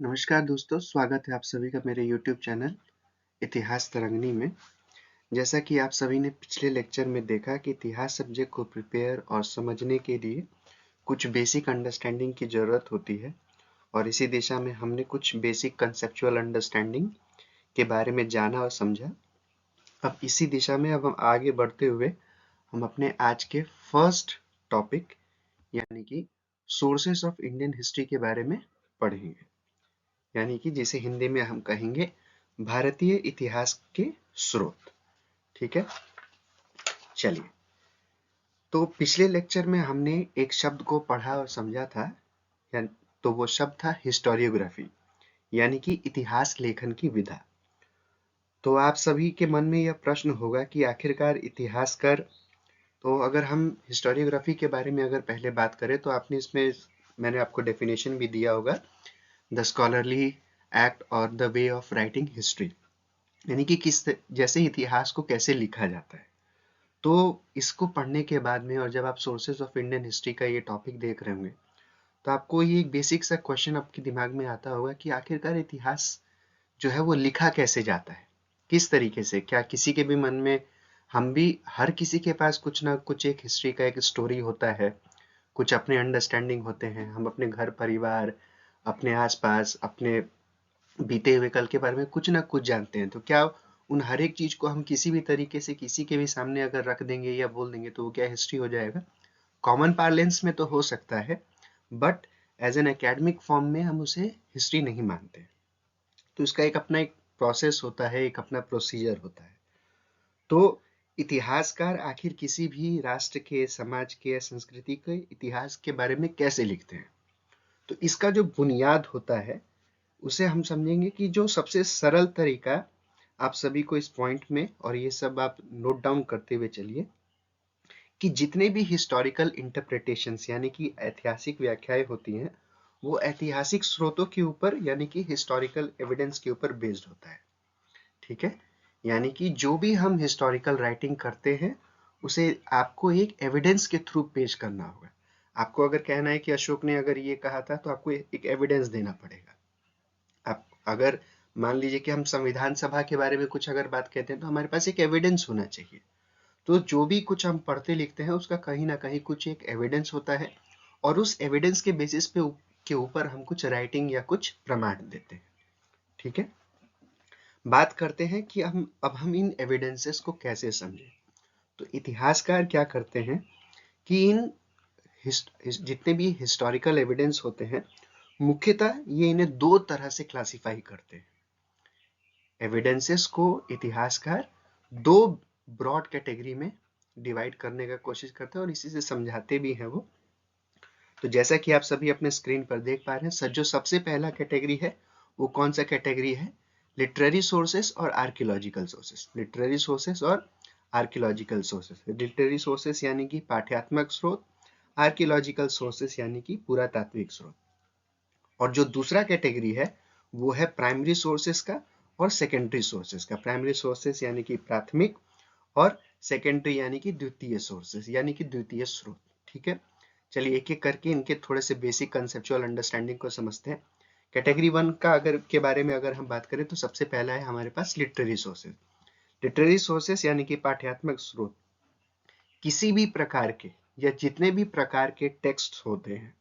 नमस्कार दोस्तों, स्वागत है आप सभी का मेरे YouTube चैनल इतिहास तरंगिणी में। जैसा कि आप सभी ने पिछले लेक्चर में देखा कि इतिहास सब्जेक्ट को प्रिपेयर और समझने के लिए कुछ बेसिक अंडरस्टैंडिंग की ज़रूरत होती है और इसी दिशा में हमने कुछ बेसिक कंसेप्चुअल अंडरस्टैंडिंग के बारे में जाना और समझा। अब इसी दिशा में अब हम आगे बढ़ते हुए हम अपने आज के फर्स्ट टॉपिक यानी कि सोर्सेस ऑफ इंडियन हिस्ट्री के बारे में पढ़ेंगे, यानी कि जिसे हिंदी में हम कहेंगे भारतीय इतिहास के स्रोत। ठीक है, चलिए। तो पिछले लेक्चर में हमने एक शब्द को पढ़ा और समझा था, तो वो शब्द था हिस्टोरियोग्राफी, यानी कि इतिहास लेखन की विधा। तो आप सभी के मन में यह प्रश्न होगा कि आखिरकार इतिहासकार, तो अगर हम हिस्टोरियोग्राफी के बारे में अगर पहले बात करें तो आपने इसमें मैंने आपको डेफिनेशन भी दिया होगा, द स्कॉलरली एक्ट और the way of writing history, यानी कि जैसे इतिहास को कैसे लिखा जाता है। तो इसको पढ़ने के बाद में और जब आप सोर्सेज ऑफ इंडियन हिस्ट्री का ये टॉपिक देख रहे होंगे तो आपको ये एक बेसिक सा क्वेश्चन आपके दिमाग में आता होगा कि आखिरकार इतिहास जो है वो लिखा कैसे जाता है, किस तरीके से। क्या किसी के भी मन में, हम भी हर किसी के पास कुछ ना कुछ एक हिस्ट्री का एक स्टोरी होता है, कुछ अपने अंडरस्टैंडिंग होते हैं, हम अपने घर परिवार, अपने आसपास, अपने बीते हुए कल के बारे में कुछ ना कुछ जानते हैं। तो क्या उन हर एक चीज को हम किसी भी तरीके से किसी के भी सामने अगर रख देंगे या बोल देंगे तो वो क्या हिस्ट्री हो जाएगा? कॉमन पार्लेंस में तो हो सकता है, but as an academic form में हम उसे हिस्ट्री नहीं मानते। तो इसका एक अपना एक प्रोसेस होता है, एक अपना प्रोसीजर होता है। तो इतिहासकार आखिर किसी भी राष्ट्र के, समाज के या संस्कृति के इतिहास के बारे में कैसे लिखते हैं? तो इसका जो बुनियाद होता है उसे हम समझेंगे कि जो सबसे सरल तरीका आप सभी को इस पॉइंट में, और ये सब आप नोट डाउन करते हुए चलिए, कि जितने भी हिस्टोरिकल इंटरप्रिटेशंस यानी कि ऐतिहासिक व्याख्याएं होती हैं वो ऐतिहासिक स्रोतों के ऊपर यानी कि हिस्टोरिकल एविडेंस के ऊपर बेस्ड होता है। ठीक है, यानी कि जो भी हम हिस्टोरिकल राइटिंग करते हैं उसे आपको एक एविडेंस के थ्रू पेश करना होगा। आपको अगर कहना है कि अशोक ने अगर ये कहा था तो आपको एक एविडेंस देना पड़ेगा। आप अगर मान लीजिए कि हम संविधान सभा के बारे में कुछ अगर बात कहते हैं तो हमारे पास एक एविडेंस होना चाहिए। तो जो भी कुछ हम पढ़ते लिखते हैं उसका कहीं ना कहीं कुछ एक एविडेंस होता है और उस एविडेंस के बेसिस पे के ऊपर हम कुछ राइटिंग या कुछ प्रमाण देते हैं। ठीक है, बात करते हैं कि हम इन एविडेंसेस को कैसे समझें। तो इतिहासकार क्या करते हैं कि इन जितने भी हिस्टोरिकल एविडेंस होते हैं मुख्यतः ये इन्हें दो तरह से क्लासिफाई करते हैं। एविडेंसेस को इतिहासकार दो ब्रॉड कैटेगरी में डिवाइड करने का कोशिश करते हैं और इसी से समझाते भी हैं वो। तो जैसा कि आप सभी अपने स्क्रीन पर देख पा रहे हैं, जो सबसे पहला कैटेगरी है वो कौन सा कैटेगरी है? लिटरेरी सोर्सेस और आर्कियोलॉजिकल सोर्सेस। लिटरेरी सोर्सेस और आर्कियोलॉजिकल सोर्सेस। लिटरेरी सोर्सेस यानी कि पाठ्यात्मक स्रोत, आर्कियोलॉजिकल सोर्सेस यानी कि पुरातात्विक स्रोत। और जो दूसरा कैटेगरी है वो है प्राइमरी सोर्सेस का और सेकेंडरी सोर्सेस का। प्राइमरी सोर्सेस यानी कि प्राथमिक और सेकेंडरी यानी कि द्वितीय सोर्सेस यानी कि द्वितीय स्रोत। ठीक है, चलिए एक एक करके इनके थोड़े से बेसिक कंसेप्चुअल अंडरस्टैंडिंग को समझते हैं। कैटेगरी वन का अगर के बारे में अगर हम बात करें तो सबसे पहला है हमारे पास लिटरेरी सोर्सेस। लिटरेरी सोर्सेस यानी कि पाठ्यात्मक स्रोत किसी भी प्रकार के या जितने भी प्रकार के टेक्स्ट होते हैं,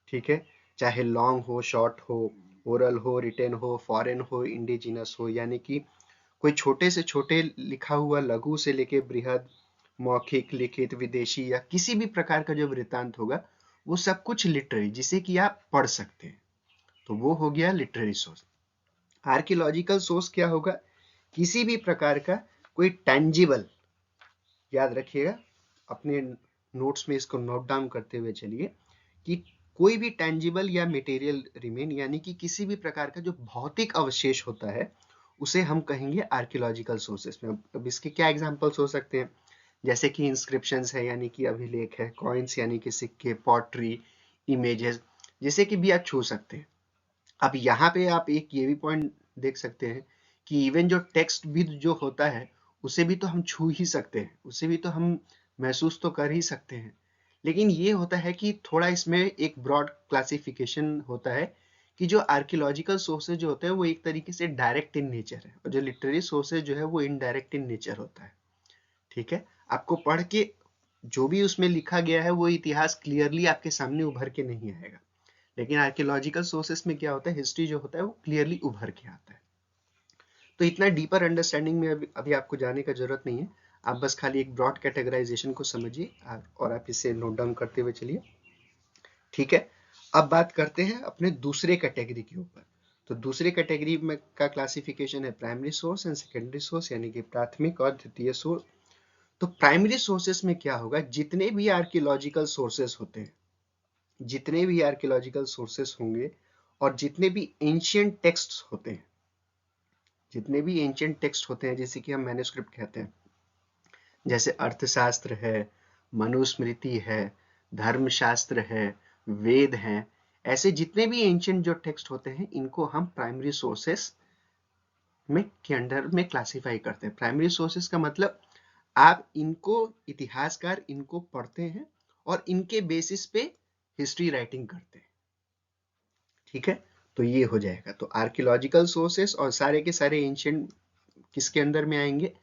ठीक है, चाहे लॉन्ग हो, शॉर्ट हो, ओरल हो, रिटेन हो, फॉरेन हो, इंडिजिनस हो, यानी कि कोई छोटे से छोटे लिखा हुआ लघु से लेके बृहद, मौखिक, लिखित, विदेशी या किसी भी प्रकार का जो वृत्तांत होगा वो सब कुछ लिटरेरी जिसे कि आप पढ़ सकते हैं, तो वो हो गया लिटरेरी सोर्स। आर्कियोलॉजिकल सोर्स क्या होगा? किसी भी प्रकार का कोई टेंजिबल, याद रखिएगा अपने नोट्स में इसको नोट डाउन करते हुए चलिए, कि कोई भी टेंजिबल या मटेरियल रिमेन यानी कि किसी भी प्रकार का जो भौतिक अवशेष होता है उसे हम कहेंगे आर्कियोलॉजिकल सोर्सेस में। अब इसके क्या एग्जांपल्स हो सकते हैं? जैसे कि इंस्क्रिप्शंस है यानी कि अभिलेख है, कॉइन्स यानी कि सिक्के, पॉटरी, इमेजेस जैसे कि भी आप छू सकते हैं। अब यहाँ पे आप एक ये भी पॉइंट देख सकते हैं कि इवन जो टेक्स्ट भी जो होता है उसे भी तो हम छू ही सकते हैं, उसे भी तो हम महसूस तो कर ही सकते हैं। लेकिन ये होता है कि थोड़ा इसमें एक ब्रॉड क्लासिफिकेशन होता है कि जो आर्कियोलॉजिकल सोर्सेज जो होते हैं वो एक तरीके से डायरेक्ट इन नेचर है और जो लिटरेरी सोर्सेज जो है वो इनडायरेक्ट इन नेचर होता है। ठीक है, आपको पढ़ के जो भी उसमें लिखा गया है वो इतिहास क्लियरली आपके सामने उभर के नहीं आएगा, लेकिन आर्कियोलॉजिकल सोर्सेस में क्या होता है, हिस्ट्री जो होता है वो क्लियरली उभर के आता है। तो इतना डीपर अंडरस्टैंडिंग में अभी आपको जाने का जरूरत नहीं है, आप बस खाली एक ब्रॉड कैटेगराइजेशन को समझिए और आप इसे नोट डाउन करते हुए चलिए। ठीक है, अब बात करते हैं अपने दूसरे कैटेगरी के ऊपर। तो दूसरे कैटेगरी में का क्लासिफिकेशन है primary source and secondary source, यानी कि प्राथमिक और द्वितीय सोर्स। तो प्राइमरी सोर्सेस में क्या होगा, जितने भी आर्कियोलॉजिकल सोर्सेस होते हैं, जितने भी आर्कियोलॉजिकल सोर्सेस होंगे और जितने भी एंशियंट टेक्स्ट्स होते हैं, जितने भी एंशियंट टेक्स्ट होते हैं जैसे कि हम मैन्युस्क्रिप्ट कहते हैं, जैसे अर्थशास्त्र है, मनुस्मृति है, धर्मशास्त्र है, वेद हैं, ऐसे जितने भी एंशियंट जो टेक्स्ट होते हैं इनको हम प्राइमरी सोर्सेस में के अंडर में क्लासिफाई करते हैं। प्राइमरी सोर्सेस का मतलब आप इनको, इतिहासकार इनको पढ़ते हैं और इनके बेसिस पे हिस्ट्री राइटिंग करते हैं। ठीक है, तो ये हो जाएगा। तो आर्कियोलॉजिकल सोर्सेस और सारे के सारे एंशियंट किसके अंदर में आएंगे,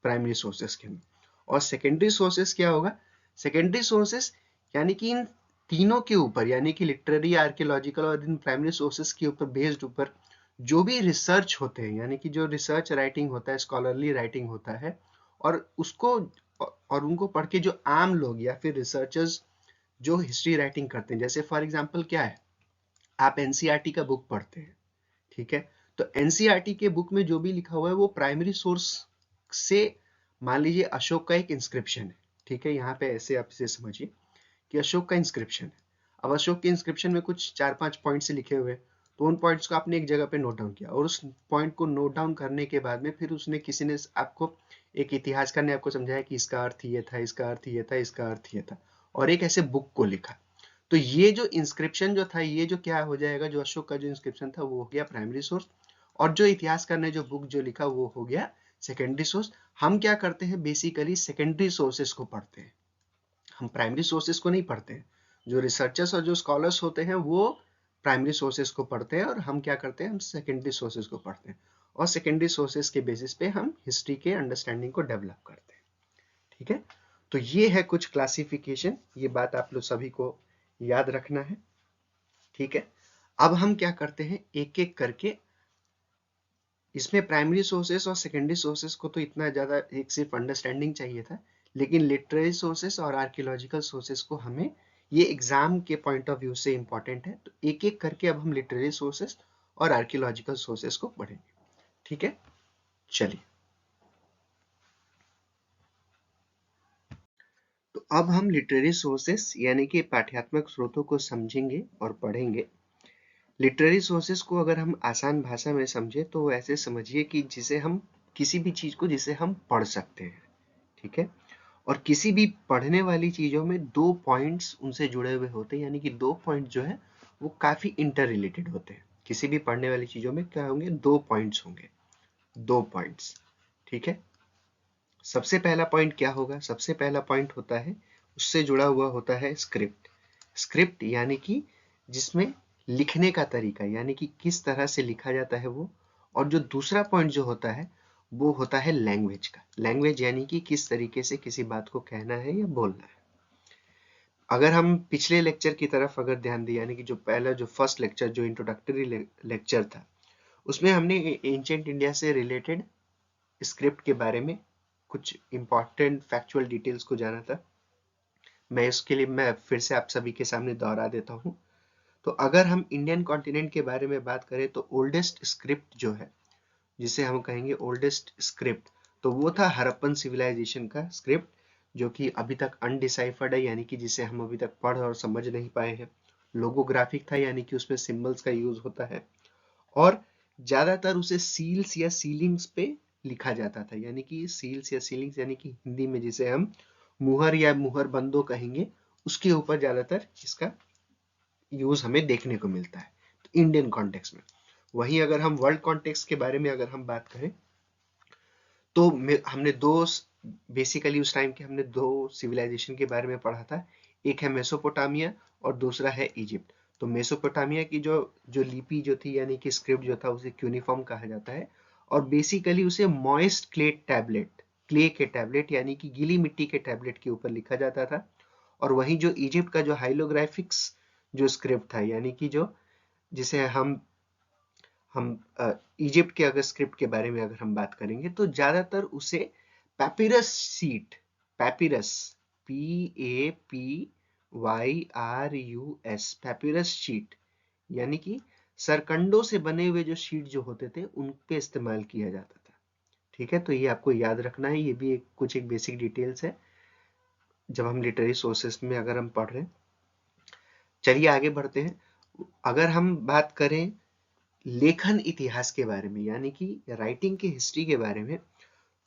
प्राइमरी सोर्सेस के अंदर। और सेकेंडरी सोर्सेस क्या होगा, सेकेंडरी सोर्सेस यानी कि इन तीनों के ऊपर, यानी कि लिटरेरी, आर्कियोलॉजिकल और इन प्राइमरी सोर्सेस के ऊपर बेस्ड ऊपर जो भी रिसर्च होते हैं, यानी कि जो रिसर्च राइटिंग होता है, स्कॉलरली राइटिंग होता है, और उसको और उनको पढ़ के जो आम लोग या फिर रिसर्चर्स जो हिस्ट्री राइटिंग करते हैं, जैसे फॉर एग्जांपल क्या है, आप एनसीईआरटी का बुक पढ़ते हैं। ठीक है, तो एनसीईआरटी के बुक में जो भी लिखा हुआ है वो प्राइमरी सोर्स से, मान लीजिए अशोक का एक इंस्क्रिप्शन है। ठीक है, यहाँ पे ऐसे आप इसे समझिए कि अशोक का इंस्क्रिप्शन है। अब अशोक के इंस्क्रिप्शन में कुछ 4-5 पॉइंट से लिखे हुए, तो उन पॉइंट्स को आपने एक जगह पे नोट डाउन किया और उस पॉइंट को नोट डाउन करने के बाद में फिर उसने किसी ने आपको, एक इतिहासकार ने आपको समझाया कि इसका अर्थ ये था, इसका अर्थ ये था, इसका अर्थ ये था, और एक ऐसे बुक को लिखा। तो ये जो इंस्क्रिप्शन जो था, ये जो क्या हो जाएगा, जो अशोक का जो इंस्क्रिप्शन था वो हो गया प्राइमरी सोर्स, और जो इतिहासकार ने जो बुक जो लिखा वो हो गया सेकेंडरी सोर्स। हम क्या करते हैं, बेसिकली सेकेंडरी सोर्सेस को पढ़ते हैं, हम प्राइमरी सोर्सेस को नहीं पढ़ते हैं। जो रिसर्चर्स और जो स्कॉलर्स होते हैं वो प्राइमरी सोर्सेस को पढ़ते हैं और हम क्या करते हैं, हम सेकेंडरी सोर्सेस को पढ़ते हैं, और सेकेंडरी सोर्सेस के बेसिस पे हम हिस्ट्री के अंडरस्टैंडिंग को डेवलप करते हैं। ठीक है, तो ये है कुछ क्लासिफिकेशन, ये बात आप लोग सभी को याद रखना है। ठीक है, अब हम क्या करते हैं, एक एक करके, इसमें प्राइमरी सोर्सेस और सेकेंडरी सोर्सेस को तो इतना ज्यादा एक सिर्फ अंडरस्टैंडिंग चाहिए था, लेकिन लिटरेरी सोर्सेस और आर्कियोलॉजिकल सोर्सेस को हमें, ये एग्जाम के पॉइंट ऑफ व्यू से इंपॉर्टेंट है, तो एक एक करके अब हम लिटरेरी सोर्सेस और आर्कियोलॉजिकल सोर्सेस को पढ़ेंगे। ठीक है, चलिए। तो अब हम लिटरेरी सोर्सेस यानी कि पाठ्यात्मक स्रोतों को समझेंगे और पढ़ेंगे। लिटरेरी सोर्सेस को अगर हम आसान भाषा में समझे तो ऐसे समझिए कि जिसे हम, किसी भी चीज को जिसे हम पढ़ सकते हैं। ठीक है, और किसी भी पढ़ने वाली चीजों में दो पॉइंट्स उनसे जुड़े हुए होते हैं, यानी कि दो पॉइंट जो है वो काफी इंटर रिलेटेड होते हैं। किसी भी पढ़ने वाली चीजों में क्या होंगे, दो पॉइंट्स होंगे, दो पॉइंट्स। ठीक है, सबसे पहला पॉइंट क्या होगा, सबसे पहला पॉइंट होता है, उससे जुड़ा हुआ होता है स्क्रिप्ट। स्क्रिप्ट यानी कि जिसमें लिखने का तरीका, यानी कि किस तरह से लिखा जाता है वो। और जो दूसरा पॉइंट जो होता है वो होता है लैंग्वेज का। लैंग्वेज यानी कि किस तरीके से किसी बात को कहना है या बोलना है। अगर हम पिछले लेक्चर की तरफ अगर ध्यान दें, यानी कि जो पहला, जो फर्स्ट लेक्चर, जो इंट्रोडक्टरी लेक्चर था, उसमें हमने एंशिएंट इंडिया से रिलेटेड स्क्रिप्ट के बारे में कुछ इंपॉर्टेंट फैक्चुअल डिटेल्स को जाना था। मैं इसके लिए मैं फिर से आप सभी के सामने दोहरा देता हूँ। तो अगर हम इंडियन कॉन्टिनेंट के बारे में बात करें तो ओल्डेस्ट स्क्रिप्ट जो है, जिसे हम कहेंगे ओल्डेस्ट स्क्रिप्ट, तो वो था हड़प्पन सिविलाइजेशन का स्क्रिप्ट, जो कि अभी तक अनडिसाइफर्ड है, यानी कि जिसे हम अभी तक पढ़ और समझ नहीं पाए हैं। लोगोग्राफिक था, यानी कि उसमें सिंबल्स का यूज होता है, और ज्यादातर उसे सील्स या सीलिंग्स पे लिखा जाता था, यानी कि सील्स या सीलिंग्स यानी कि हिंदी में जिसे हम मुहर या मुहर बंदो कहेंगे, उसके ऊपर ज्यादातर इसका यूज हमें देखने को मिलता है, तो इंडियन कॉन्टेक्स्ट में। वहीं अगर हम वर्ल्ड कॉन्टेक्स्ट के बारे में अगर हम बात करें तो हमने दो, बेसिकली उस टाइम के हमने दो सिविलाइजेशन के बारे में पढ़ा था। एक है मेसोपोटामिया और दूसरा है इजिप्ट। तो मेसोपोटामिया की जो जो लिपि जो थी यानी कि स्क्रिप्ट जो था उसे क्यूनिफॉर्म कहा जाता है, और बेसिकली उसे मॉइस्ट क्ले के टैबलेट यानी कि गीली मिट्टी के टैबलेट के ऊपर लिखा जाता था। और वहीं जो इजिप्ट का जो हाइलोग्राफिक्स जो स्क्रिप्ट था यानी कि जो जिसे हम इजिप्ट के अगर स्क्रिप्ट के बारे में अगर हम बात करेंगे तो ज्यादातर उसे पैपिरस शीट, पैपिरस, PAPYRUS, पैपिरस शीट यानी कि सरकंडों से बने हुए जो शीट जो होते थे उन पे इस्तेमाल किया जाता था। ठीक है, तो ये आपको याद रखना है, ये भी कुछ एक बेसिक डिटेल्स है जब हम लिटरेरी सोर्सेस में अगर हम पढ़ रहे हैं। चलिए आगे बढ़ते हैं। अगर हम बात करें लेखन इतिहास के बारे में यानी कि राइटिंग की हिस्ट्री के बारे में,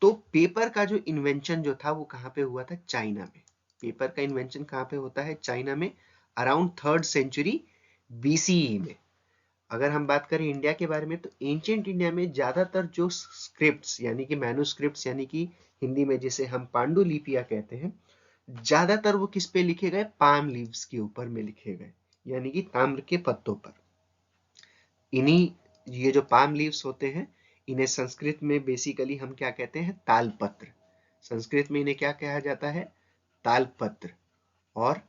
तो पेपर का जो इन्वेंशन जो था वो कहाँ पे हुआ था? चाइना में। पेपर का इन्वेंशन कहाँ पे होता है? चाइना में, अराउंड 3rd सेंचुरी BCE में। अगर हम बात करें इंडिया के बारे में तो एंशिएंट इंडिया में ज्यादातर जो स्क्रिप्ट्स यानी कि मैन्युस्क्रिप्ट्स यानी कि हिंदी में जिसे हम पांडुलिपियां कहते हैं, ज्यादातर वो किस पे लिखे गए? पाम लीव्स के ऊपर में लिखे गए यानी कि ताम्र के पत्तों पर। इन्हीं ये जो पाम लीव्स होते हैं इन्हें संस्कृत में बेसिकली हम क्या कहते हैं? तालपत्र। संस्कृत में इन्हें क्या कहा जाता है? तालपत्र। और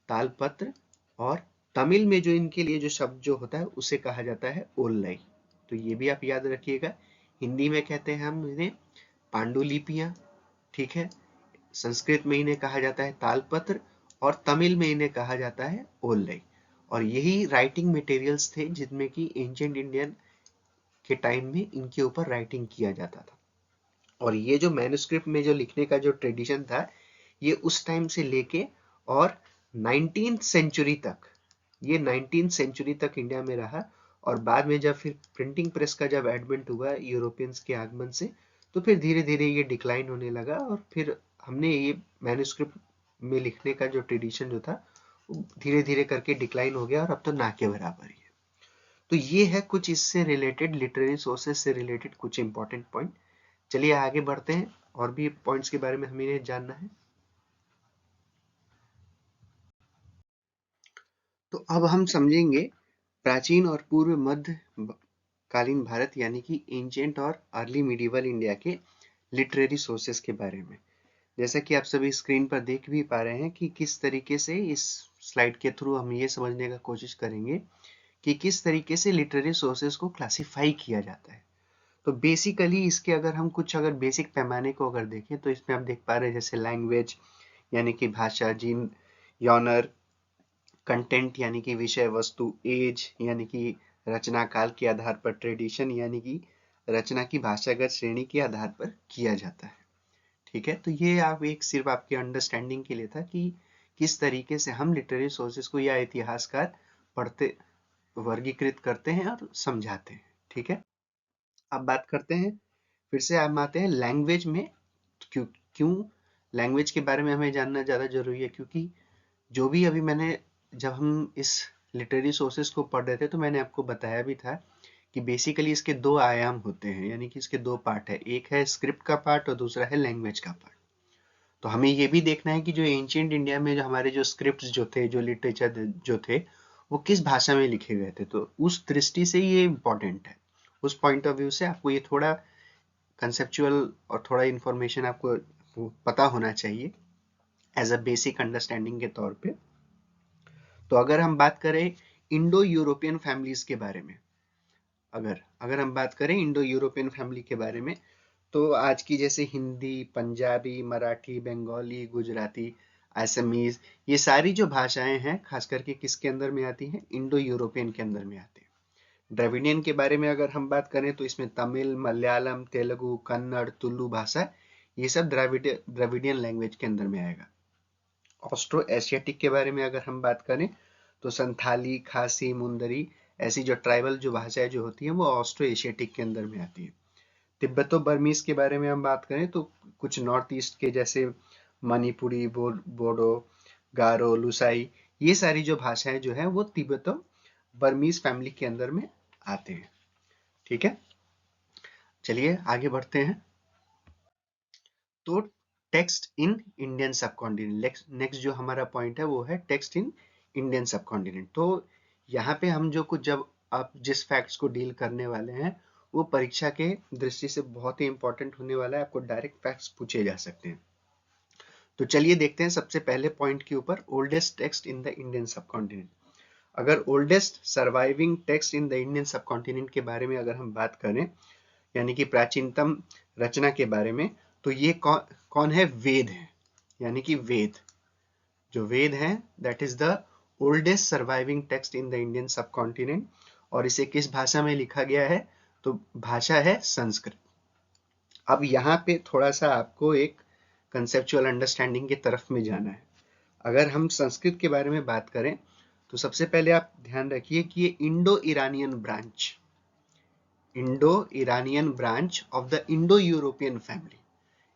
तालपत्र, और तमिल में जो इनके लिए जो शब्द जो होता है उसे कहा जाता है ओल्लई। तो ये भी आप याद रखिएगा। हिंदी में कहते हैं हम इन्हें पांडुलिपियां, ठीक है। संस्कृत में इन्हें कहा जाता है तालपत्र, और तमिल में इन्हें कहा जाता है ओल्लई। और यही राइटिंग मटेरियल्स थे जिनमें कि एंशिएंट इंडियन के टाइम में इनके ऊपर राइटिंग किया जाता था। और ये जो मैन्युस्क्रिप्ट में जो लिखने का जो ट्रेडिशन था ये उस टाइम से लेके और 19th सेंचुरी तक, ये 19th सेंचुरी तक इंडिया में रहा। और बाद में जब फिर प्रिंटिंग प्रेस का जब एडवेंट हुआ यूरोपियंस के आगमन से, तो फिर धीरे धीरे ये डिक्लाइन होने लगा और फिर हमने ये मैन्युस्क्रिप्ट में लिखने का जो ट्रेडिशन जो था धीरे धीरे करके डिक्लाइन हो गया और अब तो ना के बराबर ही है। तो ये है कुछ इससे रिलेटेड, लिटरेरी सोर्सेज से रिलेटेड कुछ इंपॉर्टेंट पॉइंट। चलिए आगे बढ़ते हैं, और भी पॉइंट्स के बारे में हमें जानना है। तो अब हम समझेंगे प्राचीन और पूर्व मध्य कालीन भारत यानी कि एंशिएंट और अर्ली मिडिवल इंडिया के लिटरेरी सोर्सेस के बारे में। जैसा कि आप सभी स्क्रीन पर देख भी पा रहे हैं कि किस तरीके से इस स्लाइड के थ्रू हम ये समझने का कोशिश करेंगे कि किस तरीके से लिटरेरी सोर्सेस को क्लासिफाई किया जाता है। तो बेसिकली इसके अगर हम कुछ अगर बेसिक पैमाने को अगर देखें तो इसमें आप देख पा रहे हैं जैसे लैंग्वेज यानी कि भाषा, जीन, यॉनर, कंटेंट यानी कि विषय वस्तु, एज यानी कि रचना काल के आधार पर, ट्रेडिशन यानी कि रचना की भाषागत श्रेणी के आधार पर किया जाता है। ठीक है, तो ये आप एक सिर्फ आपके अंडरस्टैंडिंग के लिए था कि किस तरीके से हम लिटरेरी सोर्सेस को या इतिहासकार पढ़ते, वर्गीकृत करते हैं और समझाते हैं। ठीक है, अब बात करते हैं, फिर से हम आते हैं लैंग्वेज में। क्यों क्यों लैंग्वेज के बारे में हमें जानना ज़्यादा जरूरी है? क्योंकि जो भी अभी मैंने, जब हम इस लिटरेरी सोर्सेस को पढ़ रहे थे तो मैंने आपको बताया भी था कि बेसिकली इसके दो आयाम होते हैं यानी कि इसके दो पार्ट है, एक है स्क्रिप्ट का पार्ट और दूसरा है लैंग्वेज का पार्ट। तो हमें ये भी देखना है कि जो एंशिएंट इंडिया में जो हमारे जो स्क्रिप्ट्स जो थे, जो लिटरेचर जो थे, वो किस भाषा में लिखे गए थे। तो उस दृष्टि से ये इम्पोर्टेंट है, उस पॉइंट ऑफ व्यू से आपको ये थोड़ा कंसेप्चुअल और थोड़ा इंफॉर्मेशन आपको पता होना चाहिए एज अ बेसिक अंडरस्टैंडिंग के तौर पे। तो अगर हम बात करें इंडो यूरोपियन फैमिलीज के बारे में, अगर अगर हम बात करें इंडो यूरोपियन फैमिली के बारे में, तो आज की जैसे हिंदी, पंजाबी, मराठी, बंगाली, गुजराती, असमीज, ये सारी जो भाषाएं हैं खास करके किसके अंदर में आती हैं? इंडो यूरोपियन के अंदर में आती है। द्रविडियन के बारे में अगर हम बात करें तो इसमें तमिल, मलयालम, तेलुगु, कन्नड़, तुलु भाषा, ये सब द्रविडियन लैंग्वेज के अंदर में आएगा। ऑस्ट्रो एशियाटिक के बारे में अगर हम बात करें तो संथाली, खासी, मुंदरी, ऐसी जो ट्राइबल जो भाषाएं जो होती हैं वो ऑस्ट्रो एशियाटिक के अंदर में आती है। तिब्बतो बर्मीज के बारे में हम बात करें तो कुछ नॉर्थ ईस्ट के जैसे मणिपुरी, बोडो, गारो, लुसाई, ये सारी जो भाषाएं जो है वो तिब्बतो बर्मीज फैमिली के अंदर में आते हैं। ठीक है, चलिए आगे बढ़ते हैं। तो text in Indian subcontinent, next जो हमारा पॉइंट है वो है टेक्स्ट इन इंडियन सबकॉन्टिनेंट। तो यहाँ पे हम जो कुछ जब आप जिस फैक्ट्स को डील करने वाले हैं वो परीक्षा के दृष्टि से बहुत ही इंपॉर्टेंट होने वाला है, आपको डायरेक्ट फैक्ट्स पूछे जा सकते हैं। तो चलिए देखते हैं सबसे पहले पॉइंट के ऊपर, oldest text in the Indian subcontinent. अगर oldest surviving text in the Indian subcontinent के बारे में अगर हम बात करें, यानी कि प्राचीनतम रचना के बारे में, तो ये कौन है? वेद है। यानी कि वेद, जो वेद है that is the oldest surviving text in the Indian subcontinent. और इसे किस भाषा में लिखा गया है? तो भाषा है संस्कृत। अब यहाँ पे थोड़ा सा आपको एक कंसेप्चुअल अंडरस्टैंडिंग की तरफ में जाना है। अगर हम संस्कृत के बारे में बात करें तो सबसे पहले आप ध्यान रखिए कि ये Indo Iranian branch of the Indo European family,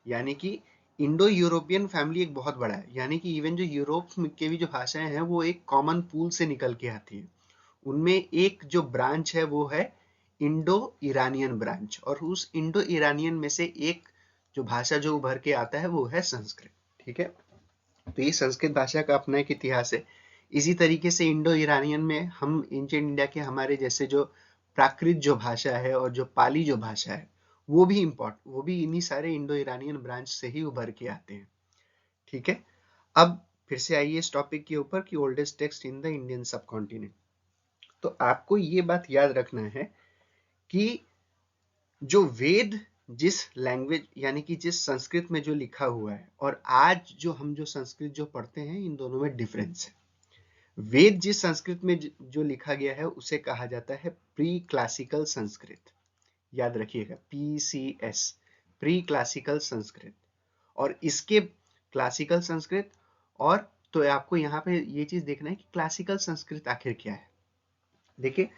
यानी कि इंडो यूरोपियन फैमिली एक बहुत बड़ा है। यानी कि इवन जो यूरोप के भी जो भाषाएं हैं वो एक कॉमन पूल से निकल के आती है। उनमें एक जो ब्रांच है वो है इंडो ईरानियन ब्रांच, और उस इंडो ईरानियन में से एक जो भाषा जो उभर के आता है वो है संस्कृत। ठीक है, तो ये संस्कृत भाषा का अपना एक इतिहास है। इसी तरीके से इंडो ईरानियन में हम एंशिएंट इंडिया के हमारे जैसे जो प्राकृत जो भाषा है और जो पाली जो भाषा है वो भी इन्हीं सारे इंडो ईरानियन ब्रांच से ही उभर के आते हैं। ठीक है, अब फिर से आइए इस टॉपिक के ऊपर कि oldest text in the Indian subcontinent. तो आपको ये बात याद रखना है कि जो वेद जिस लैंग्वेज यानी कि जिस संस्कृत में जो लिखा हुआ है और आज जो हम जो संस्कृत जो पढ़ते हैं, इन दोनों में डिफरेंस है। वेद जिस संस्कृत में जो लिखा गया है उसे कहा जाता है प्री क्लासिकल संस्कृत। याद रखिएगा, PCS, प्री क्लासिकल संस्कृत। और इसके क्लासिकल संस्कृत, और तो आपको यहाँ पे ये चीज देखना है कि क्लासिकल संस्कृत आखिर क्या है। देखिए,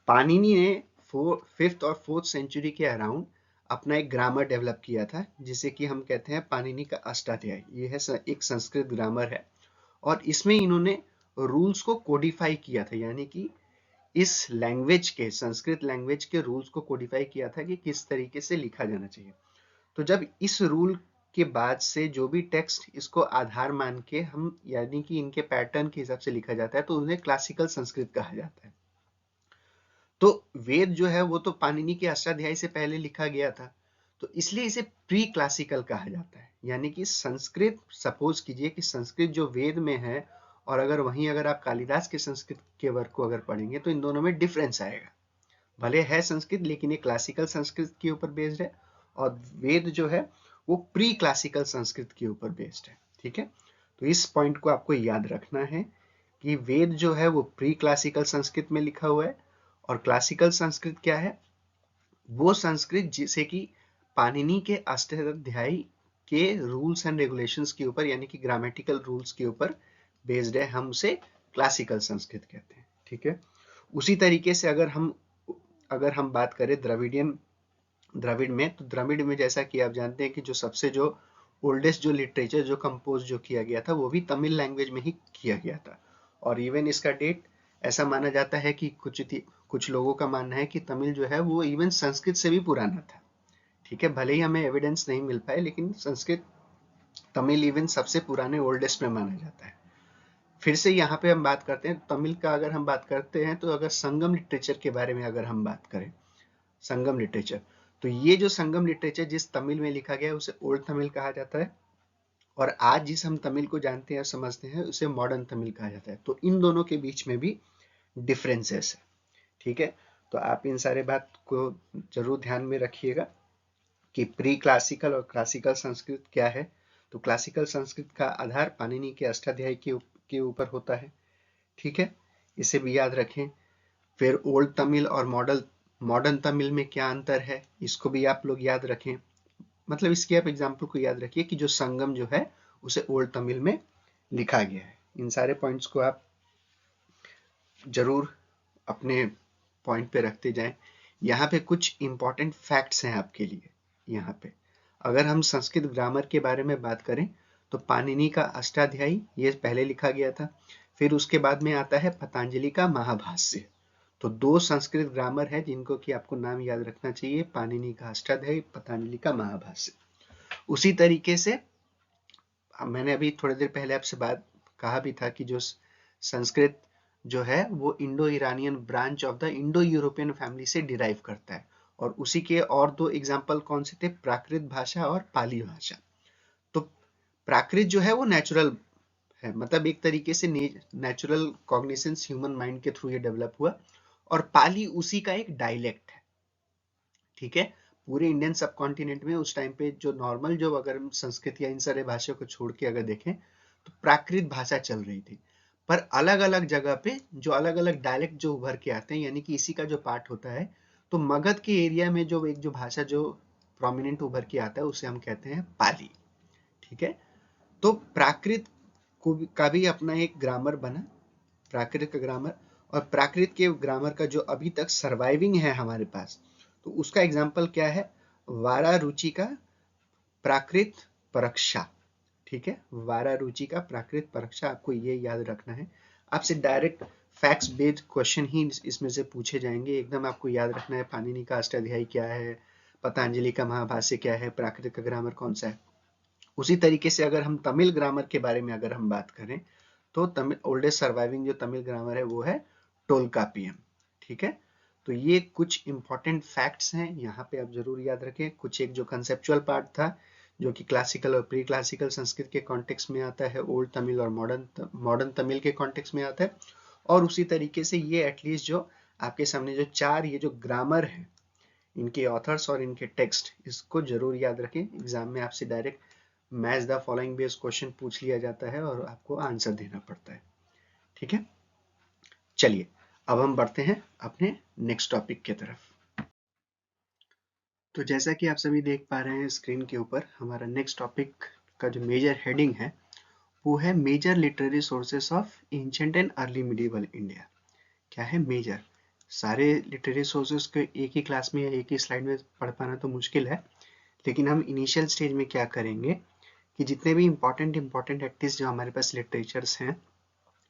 पाणिनि ने 5th और 4th सेंचुरी के अराउंड अपना एक ग्रामर डेवलप किया था जिसे कि हम कहते हैं पाणिनि का अष्टाध्यायी। ये है एक संस्कृत ग्रामर है, और इसमें इन्होंने रूल्स को कोडिफाई किया था, यानी कि इस लैंग्वेज के, संस्कृत लैंग्वेज के रूल्स को कोडिफाई किया था कि किस तरीके से लिखा जाना चाहिए। तो जब इस रूल के बाद से जो भी टेक्स्ट इसको आधार मान के हम यानी कि इनके पैटर्न के हिसाब से लिखा जाता है तो उन्हें क्लासिकल संस्कृत कहा जाता है। तो वेद जो है वो तो पाणिनि के अष्टाध्यायी से पहले लिखा गया था, तो इसलिए इसे प्री क्लासिकल कहा जाता है। यानी कि संस्कृत, सपोज कीजिए कि संस्कृत जो वेद में है और अगर आप कालिदास के संस्कृत के वर्क को अगर पढ़ेंगे तो इन दोनों में डिफरेंस आएगा। भले है संस्कृत लेकिन ये क्लासिकल संस्कृत के ऊपर बेस्ड है, और वेद जो है वो प्री क्लासिकल संस्कृत के ऊपर बेस्ड है। ठीक है, तो इस पॉइंट को आपको याद रखना है कि वेद जो है वो प्री क्लासिकल संस्कृत में लिखा हुआ है, और क्लासिकल संस्कृत क्या है? वो संस्कृत जिसे कि पाणिनि के अष्टाध्यायी के रूल्स एंड रेगुलेशंस के ऊपर, यानी कि ग्रामेटिकल रूल्स के ऊपर बेस्ड है, हम उसे क्लासिकल संस्कृत कहते हैं। ठीक है, उसी तरीके से अगर हम बात करें द्रविड़ में, तो द्रविड़ में जैसा कि आप जानते हैं कि जो सबसे जो ओल्डेस्ट जो लिटरेचर जो कंपोज जो किया गया था वो भी तमिल लैंग्वेज में ही किया गया था। और इवन इसका डेट ऐसा माना जाता है कि कुछ लोगों का मानना है कि तमिल जो है वो इवन संस्कृत से भी पुराना था। ठीक है, भले ही हमें एविडेंस नहीं मिल पाए लेकिन संस्कृत तमिल इवन सबसे पुराने ओल्डेस्ट में माना जाता है। फिर से यहाँ पे हम बात करते हैं तमिल का, अगर हम बात करते हैं तो अगर संगम लिटरेचर के बारे में अगर हम बात करें, संगम लिटरेचर, तो ये जो संगम लिटरेचर जिस तमिल में लिखा गया है उसे ओल्ड तमिल कहा जाता है, और आज जिस हम तमिल को जानते हैं और समझते हैं उसे मॉडर्न तमिल कहा जाता है। तो इन दोनों के बीच में भी डिफरेंसेस है। ठीक है, तो आप इन सारे बात को जरूर ध्यान में रखिएगा कि प्री क्लासिकल और क्लासिकल संस्कृत क्या है। तो क्लासिकल संस्कृत का आधार पाणिनि के अष्टाध्यायी के ऊपर होता है। ठीक है, इसे भी याद रखें। फिर ओल्ड तमिल और मॉडर्न तमिल में क्या अंतर है, इसको भी आप लोग याद रखें। मतलब इसके आप एग्जाम्पल को याद रखिए कि जो संगम जो है उसे ओल्ड तमिल में लिखा गया है। इन सारे पॉइंट्स को आप जरूर अपने पॉइंट पे रखते जाएं। यहाँ पे कुछ इंपॉर्टेंट फैक्ट्स हैं आपके लिए। यहाँ पे अगर हम संस्कृत ग्रामर के बारे में बात करें तो पाणिनि का अष्टाध्यायी ये पहले लिखा गया था। फिर उसके बाद में आता है पतंजलि का महाभाष्य। तो दो संस्कृत ग्रामर है जिनको कि आपको नाम याद रखना चाहिए, पाणिनि का अष्टाध्यायी, पतंजलि का महाभाष्य। उसी तरीके से मैंने अभी थोड़ी देर पहले आपसे बात कहा भी था कि जो संस्कृत जो है वो Indo Iranian branch of the Indo European family से डिराइव करता है। और उसी के और दो एग्जाम्पल कौन से थे, प्राकृत भाषा और पाली भाषा। तो प्राकृत जो है वो नेचुरल है, मतलब एक तरीके से नेचुरल कॉग्निसेंस ह्यूमन माइंड के थ्रू ये डेवलप हुआ, और पाली उसी का एक डायलेक्ट है। ठीक है, पूरे इंडियन सब कॉन्टिनेंट में उस टाइम पे जो नॉर्मल, जो अगर हम संस्कृत या इन सारे भाषा को छोड़ के अगर देखें तो प्राकृत भाषा चल रही थी। पर अलग अलग जगह पे जो अलग अलग डायलेक्ट जो उभर के आते हैं, यानी कि इसी का जो पार्ट होता है, तो मगध के एरिया में जो एक जो भाषा जो प्रोमिनेंट उभर के आता है उसे हम कहते हैं पाली। ठीक है, तो प्राकृत का भी अपना एक ग्रामर बना, प्राकृत का ग्रामर। और प्राकृत के ग्रामर का जो अभी तक सर्वाइविंग है हमारे पास, तो उसका एग्जाम्पल क्या है, वारा रुचि का प्राकृत परीक्षा। ठीक है, वारा रुचि का प्राकृत परीक्षा, आपको ये याद रखना है। आपसे डायरेक्ट फैक्ट्स बेस्ड क्वेश्चन ही इसमें से पूछे जाएंगे, एकदम आपको याद रखना है पाणिनि का अष्टाध्यायी क्या है, पतंजलि का महाभाष्य क्या है, प्राकृत का ग्रामर कौन सा है। उसी तरीके से अगर हम तमिल ग्रामर के बारे में अगर हम बात करें, तो तमिल ओल्डेस्ट सर्वाइविंग जो तमिल ग्रामर है वो है टोलकापियम। ठीक है, तो ये कुछ इंपॉर्टेंट फैक्ट्स हैं, यहाँ पे आप जरूर याद रखें। कुछ एक जो कंसेप्चुअल पार्ट था जो कि क्लासिकल और प्री क्लासिकल संस्कृत के कॉन्टेक्स्ट में आता है, ओल्ड तमिल और मॉडर्न तमिल के कॉन्टेक्स्ट में आता है। और उसी तरीके से ये एटलीस्ट जो आपके सामने जो चार ये जो ग्रामर है, इनके ऑथर्स और इनके टेक्स्ट, इसको जरूर याद रखें। एग्जाम में आपसे direct match the following based question पूछ लिया जाता है और आपको आंसर देना पड़ता है। ठीक है, चलिए अब हम बढ़ते हैं अपने नेक्स्ट टॉपिक की तरफ। तो जैसा कि आप सभी देख पा रहे हैं स्क्रीन के ऊपर, हमारा नेक्स्ट टॉपिक का जो मेजर हेडिंग है वो है major literary sources of ancient and early medieval India. क्या है मेजर, सारे लिटरेरी सोर्सेस को एक ही क्लास में या एक ही स्लाइड में पढ़ पाना तो मुश्किल है, लेकिन हम इनिशियल स्टेज में क्या करेंगे कि जितने भी इंपॉर्टेंट एटलीस्ट जो हमारे पास लिटरेचर्स हैं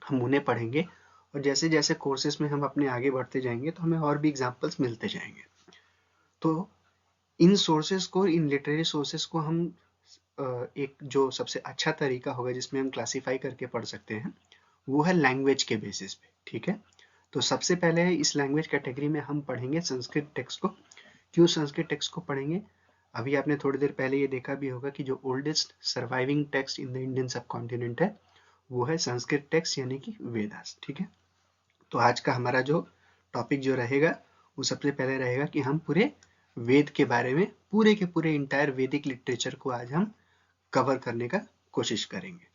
हम उन्हें पढ़ेंगे, और जैसे जैसे कोर्सेज में हम अपने आगे बढ़ते जाएंगे तो हमें और भी एग्जाम्पल्स मिलते जाएंगे। तो इन सोर्सेज को, इन लिटरेरी सोर्सेज को हम एक जो सबसे अच्छा तरीका होगा जिसमें हम क्लासीफाई करके पढ़ सकते हैं वो है लैंग्वेज के बेसिस पे। ठीक है, तो सबसे पहले इस लैंग्वेज कैटेगरी में हम पढ़ेंगे संस्कृत टेक्स्ट को। क्यों संस्कृत टेक्स्ट को पढ़ेंगे, अभी आपने थोड़ी देर पहले ये देखा भी होगा कि जो oldest surviving text in the Indian सब कॉन्टिनेंट है वो है संस्कृत टेक्स्ट यानी कि वेदास। ठीक है, तो आज का हमारा जो टॉपिक जो रहेगा वो सबसे पहले रहेगा कि हम पूरे वेद के बारे में, पूरे के पूरे इंटायर वैदिक लिटरेचर को आज हम कवर करने का कोशिश करेंगे।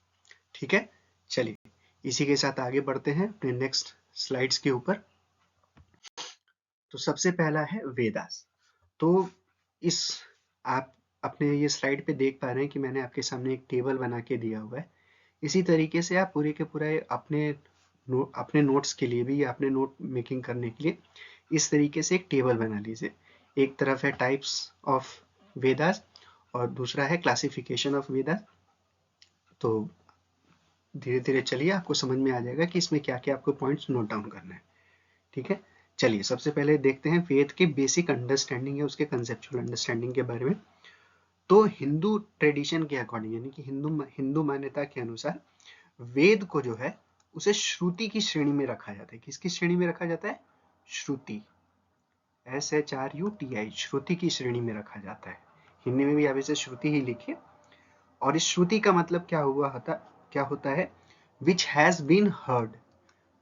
ठीक है, चलिए इसी के साथ आगे बढ़ते हैं अपने नेक्स्ट स्लाइड्स के ऊपर। तो सबसे पहला है वेदास। तो इस आप अपने ये स्लाइड पे देख पा रहे हैं कि मैंने आपके सामने एक टेबल बना के दिया हुआ है। इसी तरीके से आप पूरे के पूरे अपने नोट्स के लिए भी या अपने नोट मेकिंग करने के लिए इस तरीके से एक टेबल बना लीजिए। एक तरफ है टाइप्स ऑफ वेदास और दूसरा है क्लासिफिकेशन ऑफ वेदास। तो धीरे धीरे चलिए आपको समझ में आ जाएगा कि इसमें क्या क्या आपको पॉइंट्स नोट डाउन करना है। ठीक है, चलिए सबसे पहले देखते हैं वेद के बेसिक अंडरस्टैंडिंग है उसके कंसेप्चुअल अंडरस्टैंडिंग के बारे में। तो हिंदू ट्रेडिशन के अकॉर्डिंग यानी कि हिंदू मान्यता के अनुसार वेद को जो है उसे श्रुति की श्रेणी में रखा जाता है। किसकी श्रेणी में रखा जाता है, श्रुति, SHRUTI, श्रुति की श्रेणी में रखा जाता है। हिंदी में भी आप इसे श्रुति ही लिखिए। और इस श्रुति का मतलब क्या होता है, which has been heard,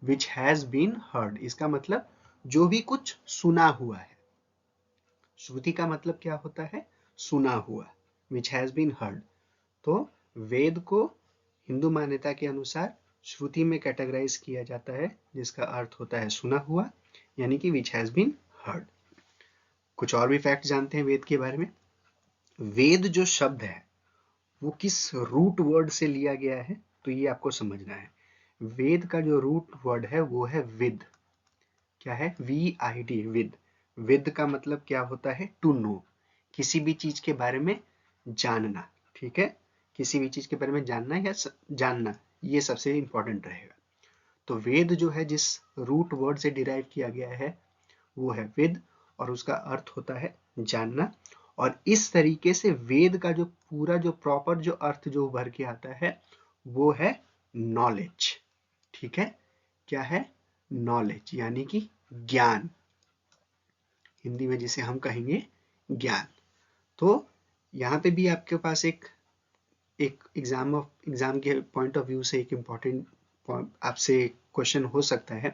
which has been heard, इसका मतलब जो भी कुछ सुना हुआ है। श्रुति का मतलब क्या होता है, सुना हुआ, विच हैज बीन हर्ड। तो वेद को हिंदू मान्यता के अनुसार श्रुति में कैटेगराइज किया जाता है जिसका अर्थ होता है सुना हुआ, यानी कि विच हैज बीन हर्ड। कुछ और भी फैक्ट जानते हैं वेद के बारे में। वेद जो शब्द है वो किस रूट वर्ड से लिया गया है, तो ये आपको समझना है। वेद का जो रूट वर्ड है वो है विद। क्या है, VID, विद। विद का मतलब क्या होता है, टू नो, किसी भी चीज के बारे में जानना। ठीक है, किसी भी चीज के बारे में जानना या जानना, ये सबसे इंपॉर्टेंट रहेगा। तो वेद जो है जिस रूट वर्ड से डिराइव किया गया है वो है विद, और उसका अर्थ होता है जानना। और इस तरीके से वेद का जो पूरा जो प्रॉपर जो अर्थ जो उभर के आता है वो है नॉलेज। ठीक है, क्या है, नॉलेज यानी कि ज्ञान, हिंदी में जिसे हम कहेंगे ज्ञान। तो यहाँ पे भी आपके पास एक एग्जाम के पॉइंट ऑफ व्यू से एक इम्पॉर्टेंट आपसे क्वेश्चन हो सकता है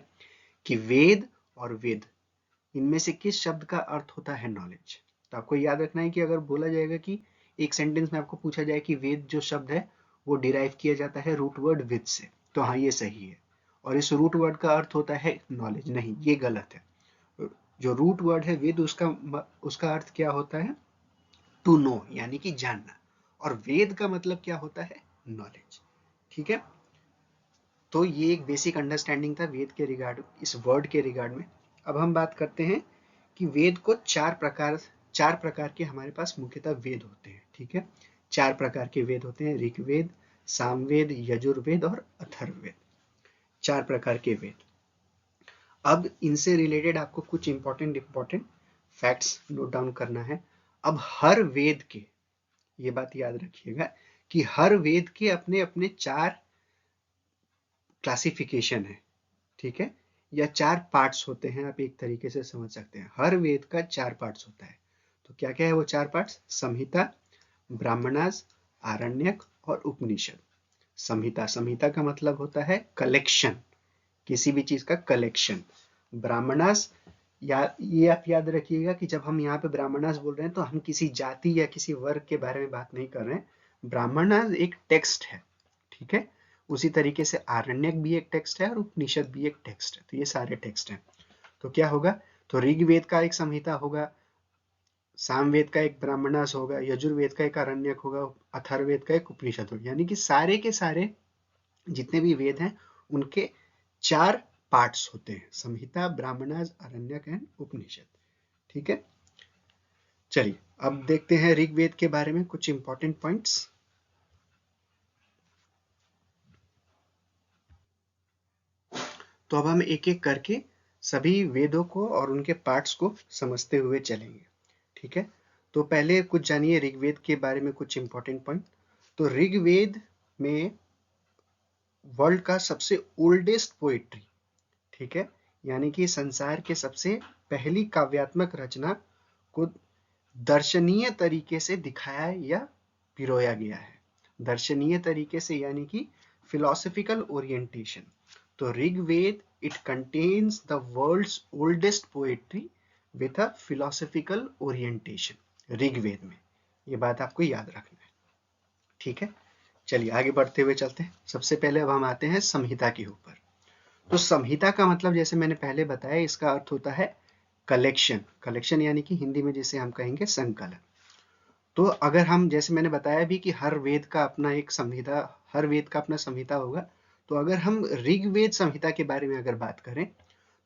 कि वेद और वेद, इनमें से किस शब्द का अर्थ होता है नॉलेज। तो आपको याद रखना है कि अगर बोला जाएगा कि एक सेंटेंस में आपको पूछा जाए कि वेद जो शब्द है वो डिराइव किया जाता है रूट वर्ड विद से, तो हाँ ये सही है। और इस रूट वर्ड का अर्थ होता है नॉलेज, नहीं ये गलत है। जो रूट वर्ड है वेद, उसका अर्थ क्या होता है, टू नो यानी कि जानना, और वेद का मतलब क्या होता है, नॉलेज। ठीक है, तो ये एक बेसिक अंडरस्टैंडिंग था वेद के रिगार्ड, इस वर्ड के रिगार्ड में। अब हम बात करते हैं कि वेद को चार प्रकार के हमारे पास मुख्यतः वेद होते हैं। ठीक है, चार प्रकार के वेद होते हैं, ऋग्वेद, सामवेद, यजुर्वेद और अथर्ववेद, चार प्रकार के वेद। अब इनसे रिलेटेड आपको कुछ इंपॉर्टेंट फैक्ट्स नोट डाउन करना है। अब हर वेद के, ये बात याद रखिएगा कि हर वेद के अपने अपने चार क्लासिफिकेशन है। ठीक है, या चार पार्ट्स होते हैं, आप एक तरीके से समझ सकते हैं। हर वेद का चार पार्ट्स होता है। तो क्या क्या है वो चार पार्ट्स, संहिता, ब्राह्मणास, आरण्यक और उपनिषद। संहिता का मतलब होता है कलेक्शन, किसी भी चीज का कलेक्शन। ब्राह्मणास, या ये आप याद रखिएगा कि जब हम यहाँ पे ब्राह्मणास बोल रहे हैं तो हम किसी जाति या किसी वर्ग के बारे में बात नहीं कर रहे हैं। ब्राह्मणास एक टेक्स्ट है। ठीक है, उसी तरीके से आरण्यक भी एक टेक्स्ट है और उपनिषद भी एक टेक्स्ट है। तो ये सारे टेक्स्ट हैं। तो क्या होगा, तो ऋग्वेद का एक संहिता होगा, सामवेद का एक ब्राह्मणास होगा, यजुर्वेद का एक आरण्यक होगा, अथर्ववेद का एक उपनिषद होगा। यानी कि सारे के सारे जितने भी वेद हैं उनके चार पार्ट्स होते हैं, संहिता, ब्राह्मणास, आरण्यक एंड उपनिषद। ठीक है, चलिए अब देखते हैं ऋग्वेद के बारे में कुछ इंपॉर्टेंट पॉइंट्स। तो अब हम एक एक करके सभी वेदों को और उनके पार्ट्स को समझते हुए चलेंगे। ठीक है, तो पहले कुछ जानिए ऋग्वेद के बारे में कुछ इंपॉर्टेंट पॉइंट। तो ऋग्वेद में वर्ल्ड का सबसे ओल्डेस्ट पोएट्री, ठीक है, यानी कि संसार के सबसे पहली काव्यात्मक रचना को दर्शनीय तरीके से दिखाया या पिरोया गया है। दर्शनीय तरीके से यानी कि फिलोसफिकल ओरिएंटेशन। तो Rigveda it contains the world's oldest poetry with a philosophical orientation. Rigveda में, ये बात आपको याद रखना है। ठीक है, चलिए आगे बढ़ते हुए चलते हैं। सबसे पहले अब हम आते हैं संहिता के ऊपर। तो संहिता का मतलब जैसे मैंने पहले बताया, इसका अर्थ होता है कलेक्शन। कलेक्शन यानी कि हिंदी में जिसे हम कहेंगे संकलन। तो अगर हम, जैसे मैंने बताया भी कि हर वेद का अपना एक संहिता, हर वेद का अपना संहिता होगा। तो अगर हम ऋग्वेद संहिता के बारे में अगर बात करें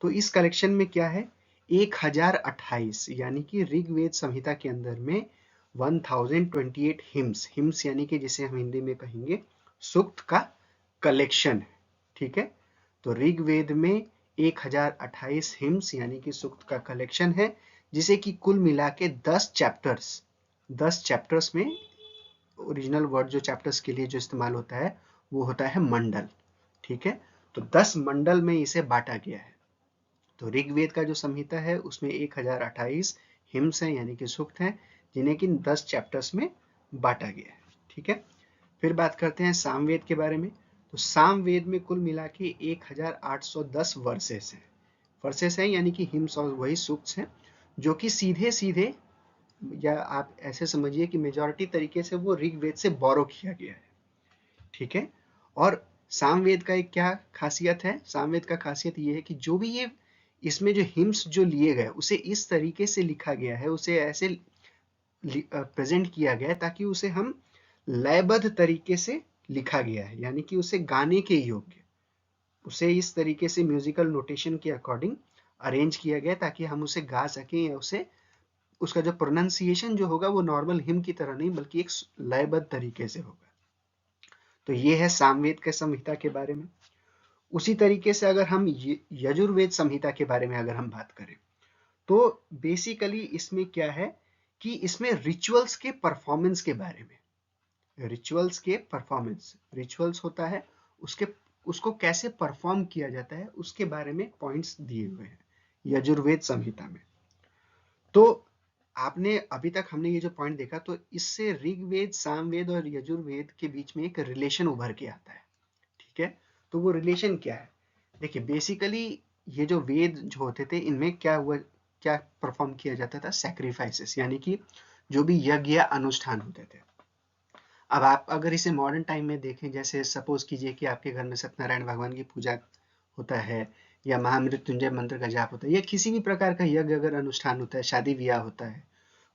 तो इस कलेक्शन में क्या है, 1028, यानी कि ऋग्वेद संहिता के अंदर में 1028 हिम्स, हिम्स यानी कि जिसे हम हिंदी में कहेंगे सूक्त का कलेक्शन है। ठीक है, तो ऋग्वेद में 1028 हिम्स यानी कि सूक्त का कलेक्शन है, जिसे कि कुल मिला के 10 चैप्टर्स में, ओरिजिनल वर्ड जो चैप्टर्स के लिए जो इस्तेमाल होता है वो होता है मंडल। ठीक है, तो 10 मंडल में इसे बांटा गया है। तो ऋग्वेद का जो संहिता है उसमें 1028 हिम्स हैं यानी कि सूक्त हैं, जिन्हें कि 10 चैप्टर्स में बांटा गया है। ठीक है, फिर बात करते हैं सामवेद के बारे में। तो सामवेद में कुल मिला के 1810 वर्सेस हैं। वर्सेस हैं यानी कि हिम्स और वही सूक्त हैं, जो कि सीधे सीधे, या आप ऐसे समझिए कि मेजॉरिटी तरीके से वो ऋग्वेद से बोरो किया गया है। ठीक है, और सामवेद का एक क्या खासियत है, सामवेद का खासियत ये है कि जो भी ये इसमें जो हिम्स जो लिए गए उसे इस तरीके से लिखा गया है, उसे ऐसे प्रेजेंट किया गया है ताकि उसे हम लयबद्ध तरीके से लिखा गया है, यानी कि उसे गाने के योग्य, उसे इस तरीके से म्यूजिकल नोटेशन के अकॉर्डिंग अरेंज किया गया ताकि हम उसे गा सकें, या उसे उसका जो प्रोनाउंसिएशन जो होगा वो नॉर्मल हिम की तरह नहीं बल्कि एक लयबद्ध तरीके से होगा। तो ये है सामवेद के संहिता के बारे में। उसी तरीके से अगर हम यजुर्वेद संहिता के बारे में अगर हम बात करें तो बेसिकली इसमें क्या है कि इसमें रिचुअल्स के परफॉर्मेंस के बारे में, रिचुअल्स के परफॉर्मेंस, रिचुअल्स होता है उसके उसको कैसे परफॉर्म किया जाता है उसके बारे में पॉइंट्स दिए हुए हैं यजुर्वेद संहिता में। तो आपने अभी तक हमने ये जो पॉइंट देखा, तो इससे ऋग्वेद, सामवेद और यजुर्वेद के बीच में एक रिलेशन उभर के आता है। ठीक है, तो वो रिलेशन क्या है? देखिए, बेसिकली ये जो वेद जो होते थे, इनमें क्या हुआ, क्या परफॉर्म किया जाता था? सैक्रिफाइसेस, यानी कि जो भी यज्ञ या अनुष्ठान होते थे। अब आप अगर इसे मॉडर्न टाइम में देखें, जैसे सपोज कीजिए कि आपके घर में सत्यनारायण भगवान की पूजा होता है, या महामृत्युंजय मंत्र का जाप होता है, या किसी भी प्रकार का यज्ञ अगर अनुष्ठान होता है, शादी ब्याह होता है,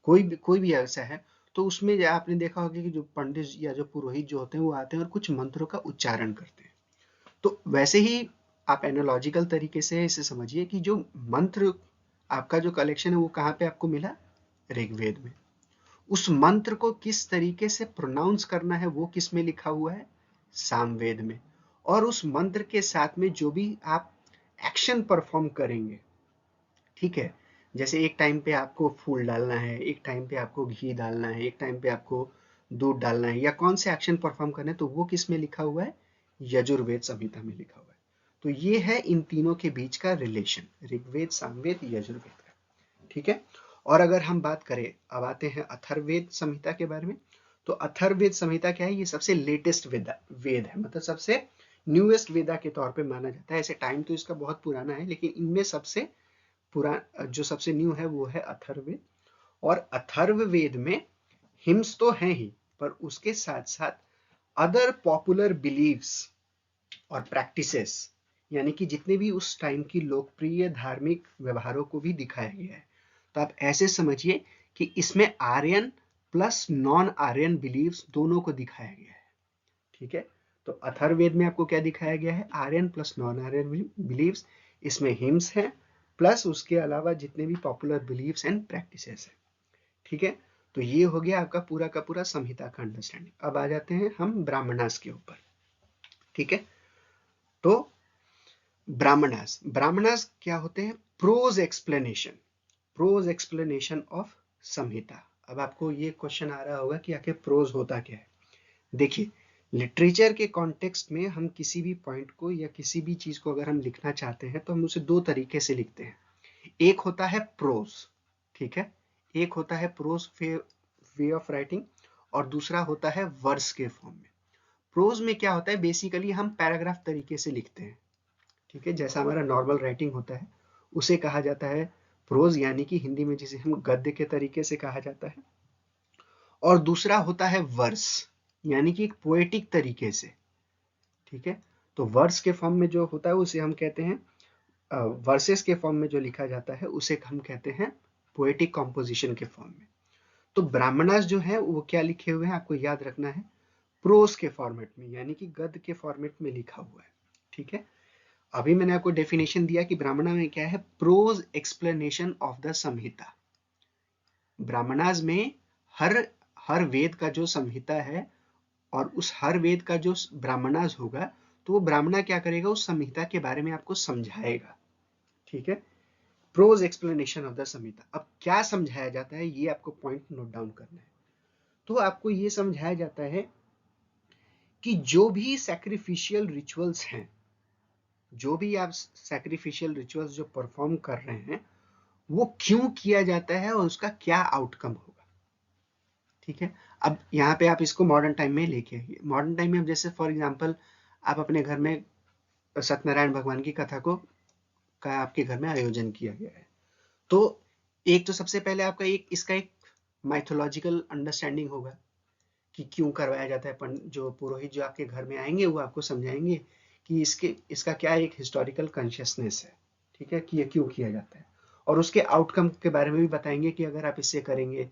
कोई भी ऐसा है, तो उसमें आपने देखा होगा कि जो पंडित या जो पुरोहित जो होते हैं वो आते हैं और कुछ मंत्रों का उच्चारण करते हैं। तो वैसे ही आप एनालॉजिकल तरीके से इसे समझिए कि जो मंत्र आपका जो कलेक्शन है वो कहाँ पे आपको मिला? ऋग्वेद में। उस मंत्र को किस तरीके से प्रोनाउंस करना है वो किस में लिखा हुआ है? सामवेद में। और उस मंत्र के साथ में जो भी आप एक्शन परफॉर्म करेंगे, ठीक है, जैसे एक टाइम पे आपको फूल डालना है, एक टाइम पे आपको घी डालना है, एक टाइम पे आपको दूध डालना है, या कौन से एक्शन परफॉर्म करने हैं, तो वो किस में लिखा हुआ है? यजुर्वेद संहिता में लिखा हुआ है। तो ये है इन तीनों के बीच का रिलेशन, ऋग्वेद, सामवेद, यजुर्वेद का। ठीक है, और अगर हम बात करें, अब आते हैं अथर्ववेद संहिता के बारे में। तो अथर्ववेद संहिता क्या है? ये सबसे लेटेस्ट वेद है, मतलब सबसे न्यूएस्ट वेदा के तौर पे माना जाता है। ऐसे टाइम तो इसका बहुत पुराना है, लेकिन इनमें सबसे जो सबसे न्यू है वो है अथर्ववेद। और अथर्ववेद में हिम्स तो हैं ही, पर उसके साथ साथ अदर पॉपुलर बिलीव्स और प्रैक्टिसेस, यानी कि जितने भी उस टाइम की लोकप्रिय धार्मिक व्यवहारों को भी दिखाया गया है। तो आप ऐसे समझिए कि इसमें Aryan plus non Aryan believes दोनों को दिखाया गया है। ठीक है, तो अथर्ववेद में आपको क्या दिखाया गया है? Aryan plus non Aryan believes. इसमें हिम्स है, प्लस उसके अलावा जितने भी पॉपुलर बिलीव्स एंड प्रैक्टिसेस है। ठीक है, तो ये हो गया आपका पूरा का पूरा संहिता का अंडरस्टैंडिंग। अब आ जाते हैं हम ब्राह्मणास के ऊपर। ठीक है, तो ब्राह्मणास क्या होते हैं? प्रोज एक्सप्लेनेशन ऑफ संहिता। अब आपको ये क्वेश्चन आ रहा होगा कि आखिर प्रोज होता क्या है? देखिए, लिटरेचर के कॉन्टेक्स्ट में हम किसी भी पॉइंट को या किसी भी चीज को अगर हम लिखना चाहते हैं तो हम उसे दो तरीके से लिखते हैं। एक होता है प्रोज, ठीक है, एक होता है प्रोज वे ऑफ राइटिंग, और दूसरा होता है वर्स के फॉर्म में। प्रोज में क्या होता है? बेसिकली हम पैराग्राफ तरीके से लिखते हैं। ठीक है, जैसा हमारा नॉर्मल राइटिंग होता है उसे कहा जाता है प्रोज, यानी कि हिंदी में जिसे हम गद्य के तरीके से कहा जाता है। और दूसरा होता है वर्स, यानी कि एक पोएटिक तरीके से। ठीक है, तो वर्स के फॉर्म में जो होता है उसे हम कहते हैं, वर्सेस के फॉर्म में जो लिखा जाता है उसे हम कहते हैं पोएटिक कॉम्पोजिशन के फॉर्म में। तो ब्राह्मणास जो है वो क्या लिखे हुए हैं आपको याद रखना है? प्रोज के फॉर्मेट में, यानी कि गद्य के फॉर्मेट में लिखा हुआ है। ठीक है, अभी मैंने आपको डेफिनेशन दिया कि ब्राह्मणा में क्या है? प्रोज एक्सप्लेनेशन ऑफ द संहिता। ब्राह्मणास में हर हर वेद का जो संहिता है, और उस हर वेद का जो ब्राह्मणास होगा, तो वो ब्राह्मणा क्या करेगा? उस संहिता के बारे में आपको समझाएगा। ठीक है, प्रोज एक्सप्लेनेशन ऑफ द संहिता। अब क्या समझाया जाता है ये आपको पॉइंट नोट डाउन करना है। तो आपको ये समझाया जाता है कि जो भी सैक्रिफिशियल रिचुअल्स हैं, जो भी आप सैक्रिफिशियल रिचुअल्स जो परफॉर्म कर रहे हैं, वो क्यों किया जाता है और उसका क्या आउटकम होगा। ठीक है, अब यहाँ पे आप इसको मॉडर्न टाइम में लेके आइए। मॉडर्न टाइम में अब जैसे फॉर एग्जांपल आप अपने घर में सत्यनारायण भगवान की कथा का आपके घर में आयोजन किया गया है, तो एक तो सबसे पहले आपका इसका एक माइथोलॉजिकल अंडरस्टैंडिंग होगा कि क्यों करवाया जाता है। जो पुरोहित जो आपके घर में आएंगे वो आपको समझाएंगे कि इसका क्या एक हिस्टोरिकल कॉन्शियसनेस है। ठीक है, कि ये क्यों किया जाता है, और उसके आउटकम के बारे में भी बताएंगे कि अगर आप इससे करेंगे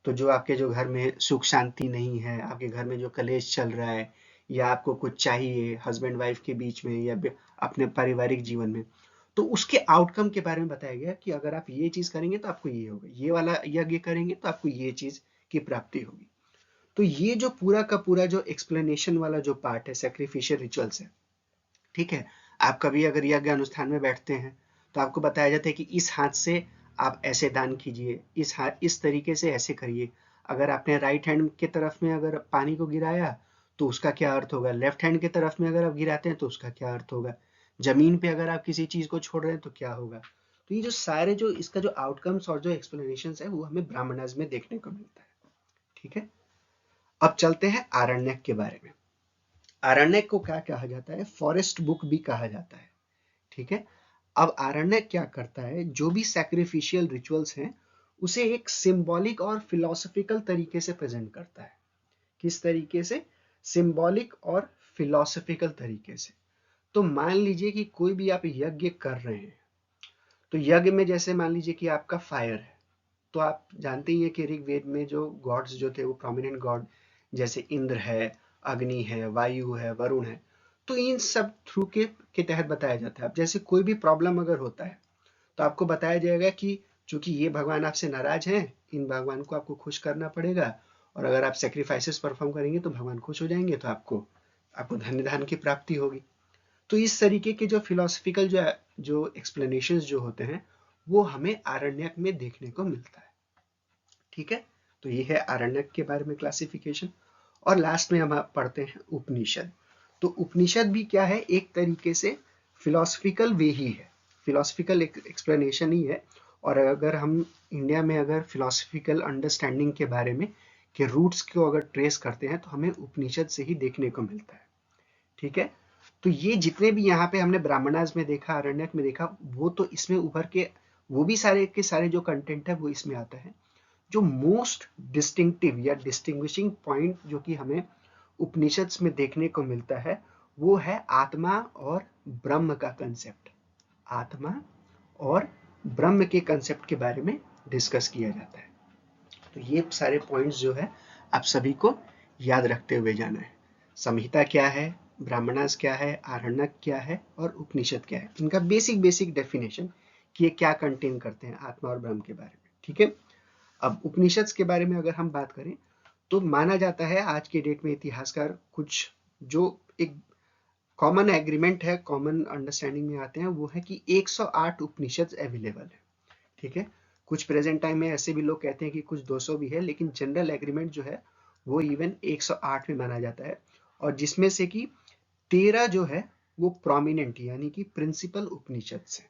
तो जो आपके जो घर में सुख शांति नहीं है, आपके घर में जो कलेश चल रहा है, या आपको कुछ चाहिए हस्बैंड वाइफ के बीच में या अपने पारिवारिक जीवन में, तो उसके आउटकम के बारे में बताया गया कि अगर आप ये चीज करेंगे तो आपको ये होगा, ये वाला यज्ञ करेंगे तो आपको ये चीज की प्राप्ति होगी। तो ये जो पूरा का पूरा जो एक्सप्लेनेशन वाला जो पार्ट है, सैक्रिफिशियल रिचुअल्स है। ठीक है, आप कभी अगर यज्ञ अनुष्ठान में बैठते हैं तो आपको बताया जाता है कि इस हाथ से आप ऐसे दान कीजिए, इस हाथ इस तरीके से ऐसे करिए। अगर आपने राइट हैंड के तरफ में अगर पानी को गिराया तो उसका क्या अर्थ होगा, लेफ्ट हैंड की तरफ में अगर आप गिराते हैं तो उसका क्या अर्थ होगा, जमीन पे अगर आप किसी चीज को छोड़ रहे हैं तो क्या होगा। तो ये जो सारे जो इसका जो आउटकम्स और जो एक्सप्लेनेशन है वो हमें ब्राह्मणास में देखने को मिलता है। ठीक है, अब चलते हैं आरण्यक के बारे में। आरण्यक को क्या कहा जाता है, फॉरेस्ट बुक भी कहा जाता है। ठीक है, अब आरण्यक क्या करता है, जो भी सैक्रिफिशियल रिचुअल्स हैं उसे एक सिंबॉलिक और फिलोसफिकल तरीके से प्रेजेंट करता है। किस तरीके से, सिंबॉलिक और फिलोसफिकल तरीके से। तो मान लीजिए कि कोई भी आप यज्ञ कर रहे हैं, तो यज्ञ में जैसे मान लीजिए कि आपका फायर है, तो आप जानते ही हैं कि ऋग्वेद में जो गॉड्स जो थे वो प्रोमिनेंट गॉड जैसे इंद्र है, अग्नि है, वायु है, वरुण है, तो इन सब थ्रू के तहत बताया जाता है। अब जैसे कोई भी प्रॉब्लम अगर होता है तो आपको बताया जाएगा कि चूंकि ये भगवान आपसे नाराज हैं, इन भगवान को आपको खुश करना पड़ेगा, और अगर आप सेक्रीफाइसेस परफॉर्म करेंगे तो भगवान खुश हो जाएंगे, तो आपको आपको धन्य धान की प्राप्ति होगी। तो इस तरीके के जो फिलोसफिकल जो एक्सप्लेनेशंस जो होते हैं वो हमें आरण्यक में देखने को मिलता है। ठीक है, तो ये है आरण्यक के बारे में क्लासिफिकेशन। और लास्ट में हम पढ़ते हैं उपनिषद। तो उपनिषद भी क्या है, एक तरीके से फिलोसफिकल वे ही है, फिलोसफिकल एक्सप्लेनेशन ही है। और अगर हम इंडिया में अगर फिलोसफिकल अंडरस्टैंडिंग के बारे में के रूट्स को अगर ट्रेस करते हैं तो हमें उपनिषद से ही देखने को मिलता है। ठीक है, तो ये जितने भी यहाँ पे हमने ब्राह्मणास में देखा, आरण्यक में देखा, वो तो इसमें उभर के वो भी सारे के सारे जो कंटेंट है वो इसमें आता है। जो मोस्ट डिस्टिंक्टिव या डिस्टिंग्विशिंग पॉइंट जो कि हमें उपनिषद में देखने को मिलता है वो है आत्मा और ब्रह्म का कंसेप्ट। आत्मा और ब्रह्म के कंसेप्ट के बारे में डिस्कस किया जाता है। तो ये सारे पॉइंट्स जो है आप सभी को याद रखते हुए जाना है। संहिता क्या है, ब्राह्मणास क्या है, आरण्यक क्या है और उपनिषद क्या है, इनका बेसिक बेसिक डेफिनेशन कि ये क्या कंटेन करते हैं आत्मा और ब्रह्म के बारे में। ठीक है, अब उपनिषद के बारे में अगर हम बात करें तो माना जाता है आज के डेट में इतिहासकार कुछ जो एक कॉमन एग्रीमेंट है, कॉमन अंडरस्टैंडिंग में आते हैं, वो है कि 108 उपनिषद अवेलेबल है। ठीक है, कुछ प्रेजेंट टाइम में ऐसे भी लोग कहते हैं कि कुछ 200 भी है, लेकिन जनरल एग्रीमेंट जो है वो इवन 108 में माना जाता है। और जिसमें से कि 13 जो है वो प्रोमिनेंट यानी कि प्रिंसिपल उपनिषद से,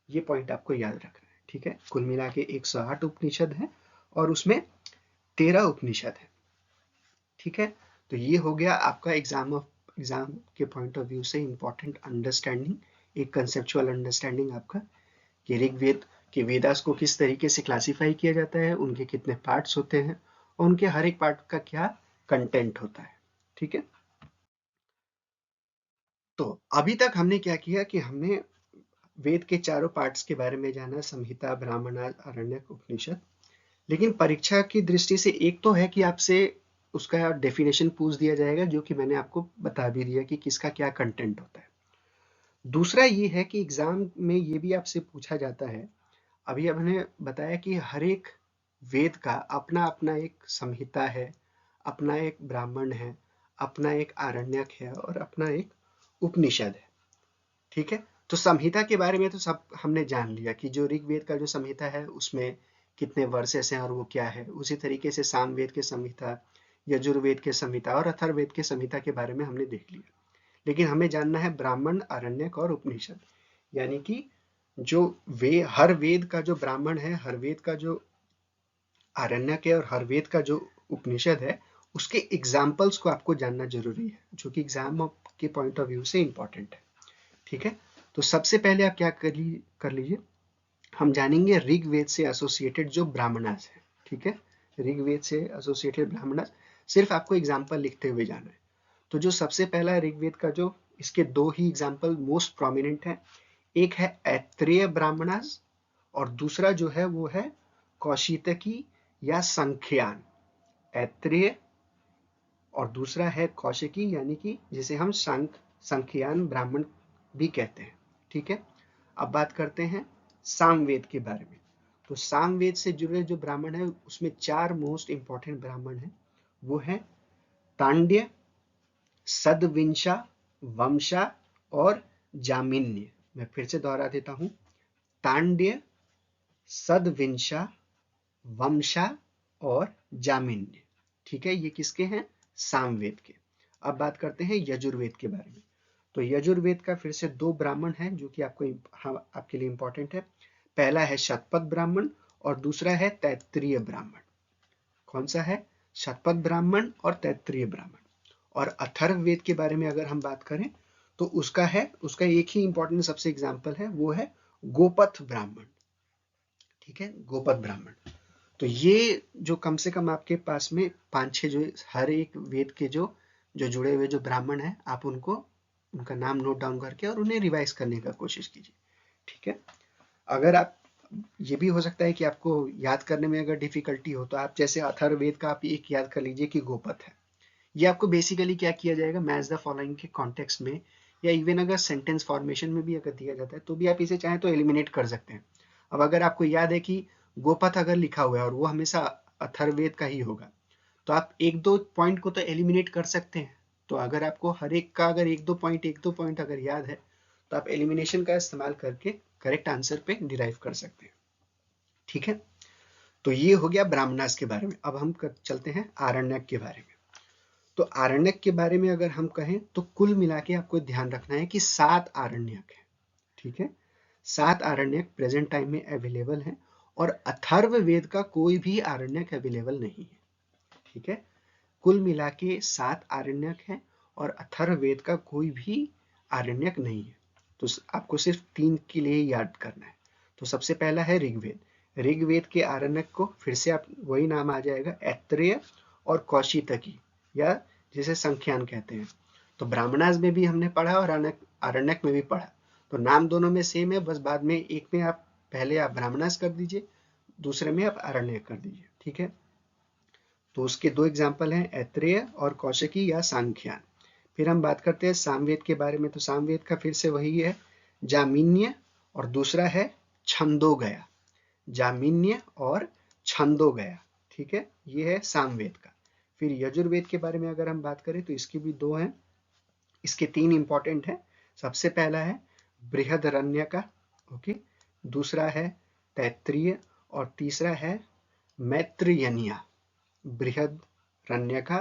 ये पॉइंट आपको याद रखना है। ठीक है, कुल मिला के 108 उपनिषद है और उसमें 13 उपनिषद है। ठीक है, तो ये हो गया आपका एग्जाम के पॉइंट ऑफ व्यू से इंपॉर्टेंट अंडरस्टैंडिंग, एक कंसेप्चुअल अंडरस्टैंडिंग आपका कि ऋग्वेद के वेदास को किस तरीके से क्लासिफाई किया जाता है, उनके कितने पार्ट्स होते हैं और उनके हर एक पार्ट का क्या कंटेंट होता है। ठीक है, तो अभी तक हमने क्या किया कि हमने वेद के चारों पार्ट्स के बारे में जाना, संहिता, ब्राह्मण, आरण्यक, उपनिषद। लेकिन परीक्षा की दृष्टि से एक तो है कि आपसे उसका डेफिनेशन पूछ दिया जाएगा जो कि मैंने आपको बता भी दिया कि किसका क्या कंटेंट होता है। दूसरा ये है कि एग्जाम में ये भी आपसे पूछा जाता है, अभी हमने बताया कि हर एक वेद का अपना अपना एक संहिता है, अपना एक ब्राह्मण है, अपना एक आरण्यक है और अपना एक उपनिषद है। ठीक है, तो संहिता के बारे में तो सब हमने जान लिया कि जो ऋग्वेद का जो संहिता है उसमें कितने वर्सेस हैं और वो क्या है। उसी तरीके से सामवेद के संहिता, यजुर्वेद के संहिता और अथर्ववेद के संहिता के बारे में हमने देख लिया। लेकिन हमें जानना है ब्राह्मण, आरण्यक और उपनिषद, यानी कि जो हर वेद का जो ब्राह्मण है, हर वेद का जो आरण्यक है और हर वेद का जो उपनिषद है, उसके एग्जाम्पल्स को आपको जानना जरूरी है, जो कि एग्जाम के पॉइंट ऑफ व्यू से इंपॉर्टेंट है। ठीक है, तो सबसे पहले आप क्या कर लीजिए, हम जानेंगे ऋग्वेद से एसोसिएटेड जो ब्राह्मणास है। ठीक है, ऋग्वेद से एसोसिएटेड ब्राह्मणास, सिर्फ आपको एग्जाम्पल लिखते हुए जाना है। तो जो सबसे पहला है ऋग्वेद का, जो इसके दो ही एग्जाम्पल मोस्ट प्रोमिनेंट है, एक है ऐत्रेय ब्राह्मणास और दूसरा जो है वो है कौशितकी या संख्यान। ऐत्रेय और दूसरा है कौशिकी, यानी कि जिसे हम संख्यान ब्राह्मण भी कहते हैं। ठीक है, अब बात करते हैं सामवेद के बारे में। तो सामवेद से जुड़े जो ब्राह्मण है उसमें 4 मोस्ट इंपॉर्टेंट ब्राह्मण हैं, वो है तांड्य, सदविंशा, वंशा और जामिन्य। मैं फिर से दोहरा देता हूं, तांड्य, सदविंशा, वंशा और जामिन्य। ठीक है, ये किसके हैं, सामवेद के। अब बात करते हैं यजुर्वेद के बारे में। तो यजुर्वेद का फिर से 2 ब्राह्मण हैं जो कि आपके लिए इंपॉर्टेंट है। पहला है शतपथ ब्राह्मण और दूसरा है तैत्तिरीय ब्राह्मण। कौन सा है? शतपथ ब्राह्मण और तैत्तिरीय ब्राह्मण। और अथर्ववेद के बारे में अगर हम बात करें तो उसका एक ही इंपॉर्टेंट सबसे एग्जाम्पल है, वो है गोपथ ब्राह्मण। ठीक है, गोपथ ब्राह्मण। तो ये जो कम से कम आपके पास में 5-6 जो हर एक वेद के जो जो जुड़े हुए जो ब्राह्मण हैं, आप उनका नाम नोट डाउन करके और उन्हें रिवाइज करने का कोशिश कीजिए। ठीक है, अगर आप ये भी हो सकता है कि आपको याद करने में अगर डिफिकल्टी हो तो आप जैसे अथर्ववेद का आप एक याद कर लीजिए कि गोपथ है। ये आपको बेसिकली क्या किया जाएगा, मैच द फॉलोइंग के कॉन्टेक्स्ट में या इवन अगर सेंटेंस फॉर्मेशन में भी अगर दिया जाता है तो भी आप इसे चाहें तो एलिमिनेट कर सकते हैं। अब अगर आपको याद है कि गोपथ अगर लिखा हुआ है और वो हमेशा अथर्ववेद का ही होगा तो आप एक दो पॉइंट को तो एलिमिनेट कर सकते हैं। तो अगर आपको हर एक का अगर एक दो पॉइंट अगर याद है तो आप एलिमिनेशन का इस्तेमाल करके करेक्ट आंसर पे डिराइव कर सकते हैं। ठीक है, तो ये हो गया ब्राह्मणास के बारे में। अब हम चलते हैं आरण्यक के बारे में। तो आरण्यक के बारे में अगर हम कहें तो कुल मिला के आपको ध्यान रखना है कि 7 आरण्यक है। ठीक है, 7 आरण्यक प्रेजेंट टाइम में अवेलेबल है और अथर्ववेद का कोई भी आरण्यक अवेलेबल नहीं है। ठीक है, कुल मिला के 7 आरण्यक है और अथर्ववेद का कोई भी आरण्यक नहीं है। तो आपको सिर्फ 3 के लिए याद करना है। तो सबसे पहला है ऋग्वेद। ऋग्वेद के आरण्यक को फिर से आप वही नाम आ जाएगा, ऐत्रेय और कौशितकी, या जिसे संख्यान कहते हैं। तो ब्राह्मणास में भी हमने पढ़ा और आरण्यक में भी पढ़ा, तो नाम दोनों में सेम है, बस बाद में एक में आप पहले आप ब्राह्मणास कर दीजिए, दूसरे में आप आरण्यक कर दीजिए। ठीक है, तो उसके 2 एग्जाम्पल हैं, ऐत्रेय और कौशिकी या सांख्यान। फिर हम बात करते हैं सामवेद के बारे में। तो सामवेद का फिर से वही है, जामिन्य और दूसरा है छंदोगया। जामिन्य और छंदोगया। ठीक है, ये है सामवेद का। फिर यजुर्वेद के बारे में अगर हम बात करें तो इसके भी 2 हैं, इसके 3 इंपॉर्टेंट हैं। सबसे पहला है बृहदरण्यका, ओके, दूसरा है तैत्तिरीय और तीसरा है मैत्रेयनिया। बृहदरण्यका,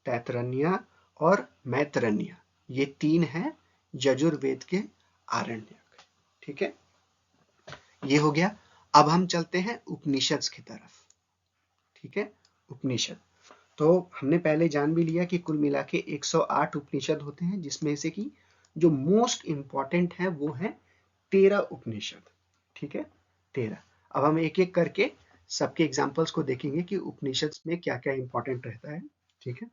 तैत्तिरण्य और मैत्रेयनिया, ये 3 हैं यजुर्वेद के आरण्यक। ठीक है, ये हो गया। अब हम चलते हैं उपनिषद की तरफ। ठीक है, उपनिषद। तो हमने पहले जान भी लिया कि कुल मिला के 108 उपनिषद होते हैं, जिसमें से कि जो मोस्ट इंपॉर्टेंट है वो है 13 उपनिषद। ठीक है, 13। अब हम एक एक करके सबके एग्जाम्पल्स को देखेंगे कि उपनिषद में क्या क्या इंपॉर्टेंट रहता है। ठीक है,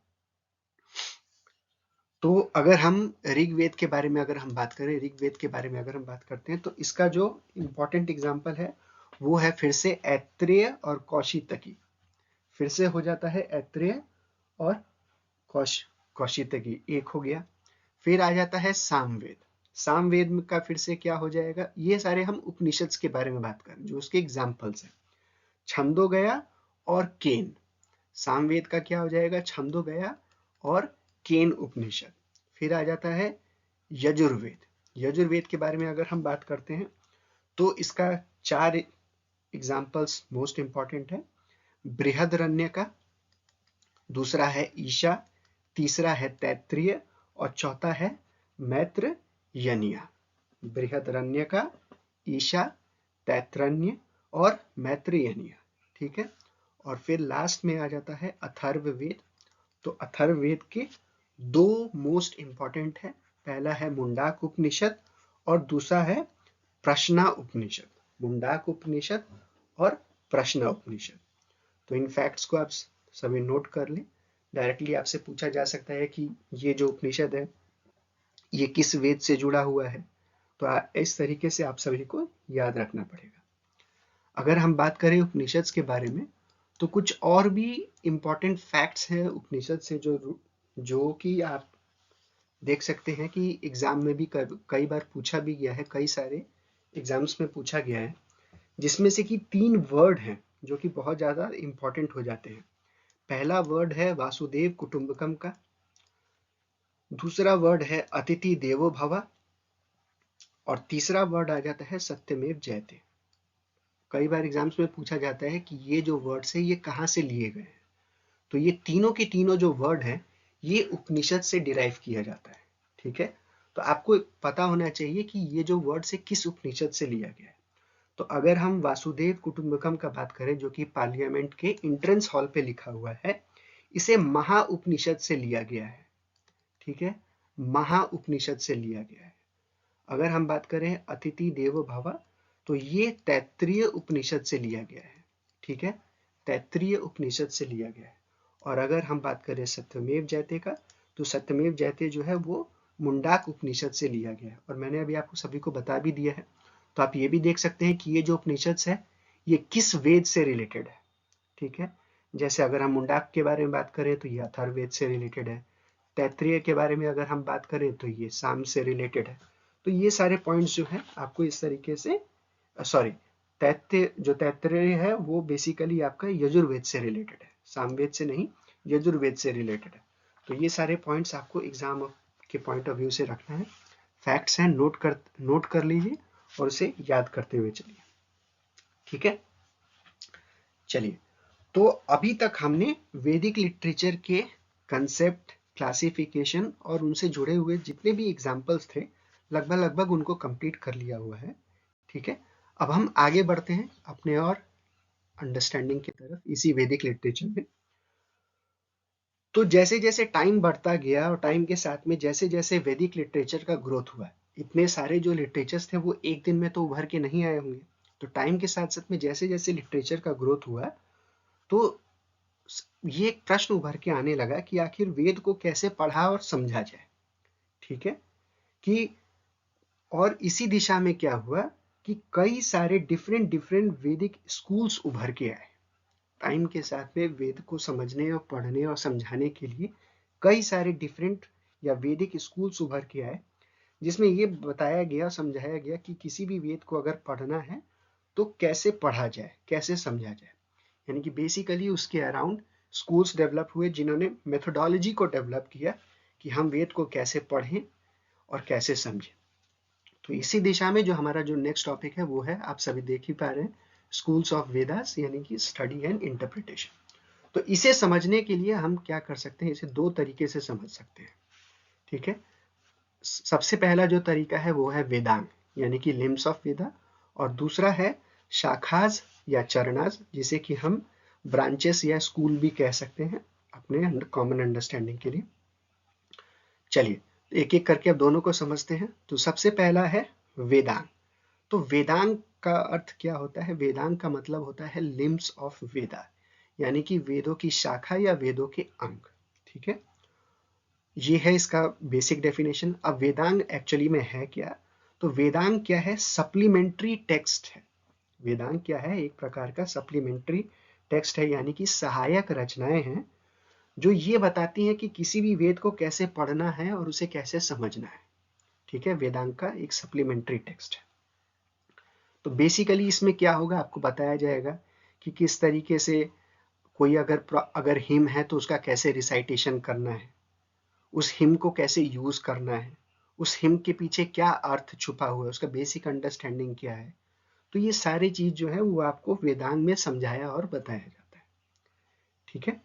तो अगर हम ऋग्वेद के बारे में अगर हम बात करें, ऋग्वेद के बारे में अगर हम बात करते हैं तो इसका जो इंपॉर्टेंट एग्जाम्पल है वो है फिर से ऐत्रेय और कौशितकी। फिर से हो जाता है ऐत्रेय और कौशितकी, एक हो गया। फिर आ जाता है सामवेद। सामवेद का फिर से क्या हो जाएगा, ये सारे हम उपनिषद के बारे में बात करें जो उसके एग्जाम्पल्स हैं, छंदोगया और केन। सामवेद का क्या हो जाएगा, छंदोगया और केन उपनिषद। फिर आ जाता है यजुर्वेद। यजुर्वेद के बारे में अगर हम बात करते हैं तो इसका 4 एग्जाम्पल्स मोस्ट इंपॉर्टेंट है। बृहदरण्य का, दूसरा है ईशा, तीसरा है तैत्तिरीय और चौथा है मैत्रेयनिया। बृहदरण्य का, ईशा, तैत्तिरण्य और मैत्रेयनिया। ठीक है, और फिर लास्ट में आ जाता है अथर्ववेद। तो अथर्ववेद के 2 मोस्ट इंपॉर्टेंट है, पहला है मुंडाक उपनिषद और दूसरा है प्रश्ना उपनिषद। मुंडाक उपनिषद और प्रश्ना उपनिषद। तो इन फैक्ट्स को आप सभी नोट कर लें। डायरेक्टली आपसे पूछा जा सकता है कि ये जो उपनिषद है ये किस वेद से जुड़ा हुआ है, तो इस तरीके से आप सभी को याद रखना पड़ेगा। अगर हम बात करें उपनिषद के बारे में तो कुछ और भी इम्पोर्टेंट फैक्ट्स हैं उपनिषद से जो कि आप देख सकते हैं कि एग्जाम में भी कई बार पूछा भी गया है, कई सारे एग्जाम्स में पूछा गया है, जिसमें से कि 3 वर्ड हैं जो कि बहुत ज़्यादा इम्पोर्टेंट हो जाते हैं। पहला वर्ड है वासुदेव कुटुंबकम का, दूसरा वर्ड है अतिथि देवो भव और तीसरा वर्ड आ जाता है सत्यमेव जयते। कई बार एग्जाम्स में पूछा जाता है कि ये जो वर्ड्स है ये कहाँ से लिए गए हैं। तो ये तीनों के तीनों जो वर्ड हैं ये उपनिषद से डिराइव किया जाता है। ठीक है, तो आपको पता होना चाहिए कि ये जो वर्ड है किस उपनिषद से लिया गया है। तो अगर हम वासुदेव कुटुंबकम का बात करें, जो कि पार्लियामेंट के एंट्रेंस हॉल पे लिखा हुआ है, इसे महा उपनिषद से लिया गया है। ठीक है, महा उपनिषद से लिया गया है। अगर हम बात करें अतिथि देवो भव, तो ये तैत्तिरीय उपनिषद से लिया गया है। ठीक है, तैत्तिरीय उपनिषद से लिया गया है। और अगर हम बात करें सत्यमेव जयते का, तो सत्यमेव जयते जो है वो मुंडाक उपनिषद से लिया गया है। और मैंने अभी आपको सभी को बता भी दिया है। तो आप ये भी देख सकते हैं कि ये जो उपनिषद है ये किस वेद से रिलेटेड है। ठीक है, जैसे अगर हम मुंडाक के बारे में बात करें तो ये अथर्ववेद से रिलेटेड है। तैत्तिरीय के बारे में अगर हम बात करें तो ये साम से रिलेटेड है। तो ये सारे पॉइंट्स जो है आपको इस तरीके से, सॉरी, तैत्तिरीय है वो बेसिकली आपका यजुर्वेद से रिलेटेड है, सामवेद से नहीं, यजुर्वेद से रिलेटेड है। तो ये सारे पॉइंट्स आपको एग्जाम के पॉइंट ऑफ व्यू से रखना है। फैक्ट्स हैं, नोट कर लीजिए और उसे याद करते हुए चलिए। ठीक है, चलिए, तो अभी तक हमने वैदिक लिटरेचर के कंसेप्ट, क्लासिफिकेशन और उनसे जुड़े हुए जितने भी एग्जाम्पल्स थे लगभग उनको कंप्लीट कर लिया हुआ है। ठीक है, अब हम आगे बढ़ते हैं अपने और अंडरस्टैंडिंग की तरफ इसी वैदिक लिटरेचर में। तो जैसे जैसे टाइम बढ़ता गया और टाइम के साथ में जैसे जैसे वैदिक लिटरेचर का ग्रोथ हुआ, इतने सारे जो लिटरेचर्स थे वो एक दिन में तो उभर के नहीं आए होंगे। तो टाइम के साथ साथ में जैसे जैसे लिटरेचर का ग्रोथ हुआ, तो ये एक प्रश्न उभर के आने लगा कि आखिर वेद को कैसे पढ़ा और समझा जाए। ठीक है, कि और इसी दिशा में क्या हुआ कि कई सारे डिफरेंट डिफरेंट वैदिक स्कूल्स उभर के आए। टाइम के साथ में वेद को समझने और पढ़ने और समझाने के लिए कई सारे डिफरेंट या वैदिक स्कूल्स उभर के आए, जिसमें ये बताया गया, समझाया गया कि किसी भी वेद को अगर पढ़ना है तो कैसे पढ़ा जाए, कैसे समझा जाए। यानी कि बेसिकली उसके अराउंड स्कूल्स डेवलप हुए जिन्होंने मेथोडोलॉजी को डेवलप किया कि हम वेद को कैसे पढ़ें और कैसे समझें। तो इसी दिशा में जो हमारा जो नेक्स्ट टॉपिक है वो है, आप सभी देख ही पा रहे हैं, स्कूल्स ऑफ वेदास, यानी कि स्टडी एंड इंटरप्रिटेशन। तो इसे समझने के लिए हम क्या कर सकते हैं, इसे दो तरीके से समझ सकते हैं। ठीक है, सबसे पहला जो तरीका है वो है वेदांग, यानी कि लिम्स ऑफ वेदा, और दूसरा है शाखाज या चरणाज, जिसे कि हम ब्रांचेस या स्कूल भी कह सकते हैं अपने कॉमन अंडरस्टैंडिंग के लिए। चलिए एक एक करके अब दोनों को समझते हैं। तो सबसे पहला है वेदांग। तो वेदांग का अर्थ क्या होता है? वेदांग का मतलब होता है लिम्स ऑफ वेदा, यानी कि वेदों की शाखा या वेदों के अंग। ठीक है, ये है इसका बेसिक डेफिनेशन। अब वेदांग एक्चुअली में है क्या? तो वेदांग क्या है? सप्लीमेंट्री टेक्स्ट है। वेदांग क्या है? एक प्रकार का सप्लीमेंट्री टेक्स्ट है, यानी कि सहायक रचनाएं हैं जो ये बताती हैं कि किसी भी वेद को कैसे पढ़ना है और उसे कैसे समझना है। ठीक है, वेदांग का एक सप्लीमेंट्री टेक्स्ट है। तो बेसिकली इसमें क्या होगा, आपको बताया जाएगा कि किस तरीके से कोई अगर हिम है तो उसका कैसे रिसाइटेशन करना है, उस हिम को कैसे यूज करना है, उस हिम के पीछे क्या अर्थ छुपा हुआ है, उसका बेसिक अंडरस्टैंडिंग क्या है। तो ये सारी चीज जो है वो आपको वेदांग में समझाया और बताया जाता है। ठीक है,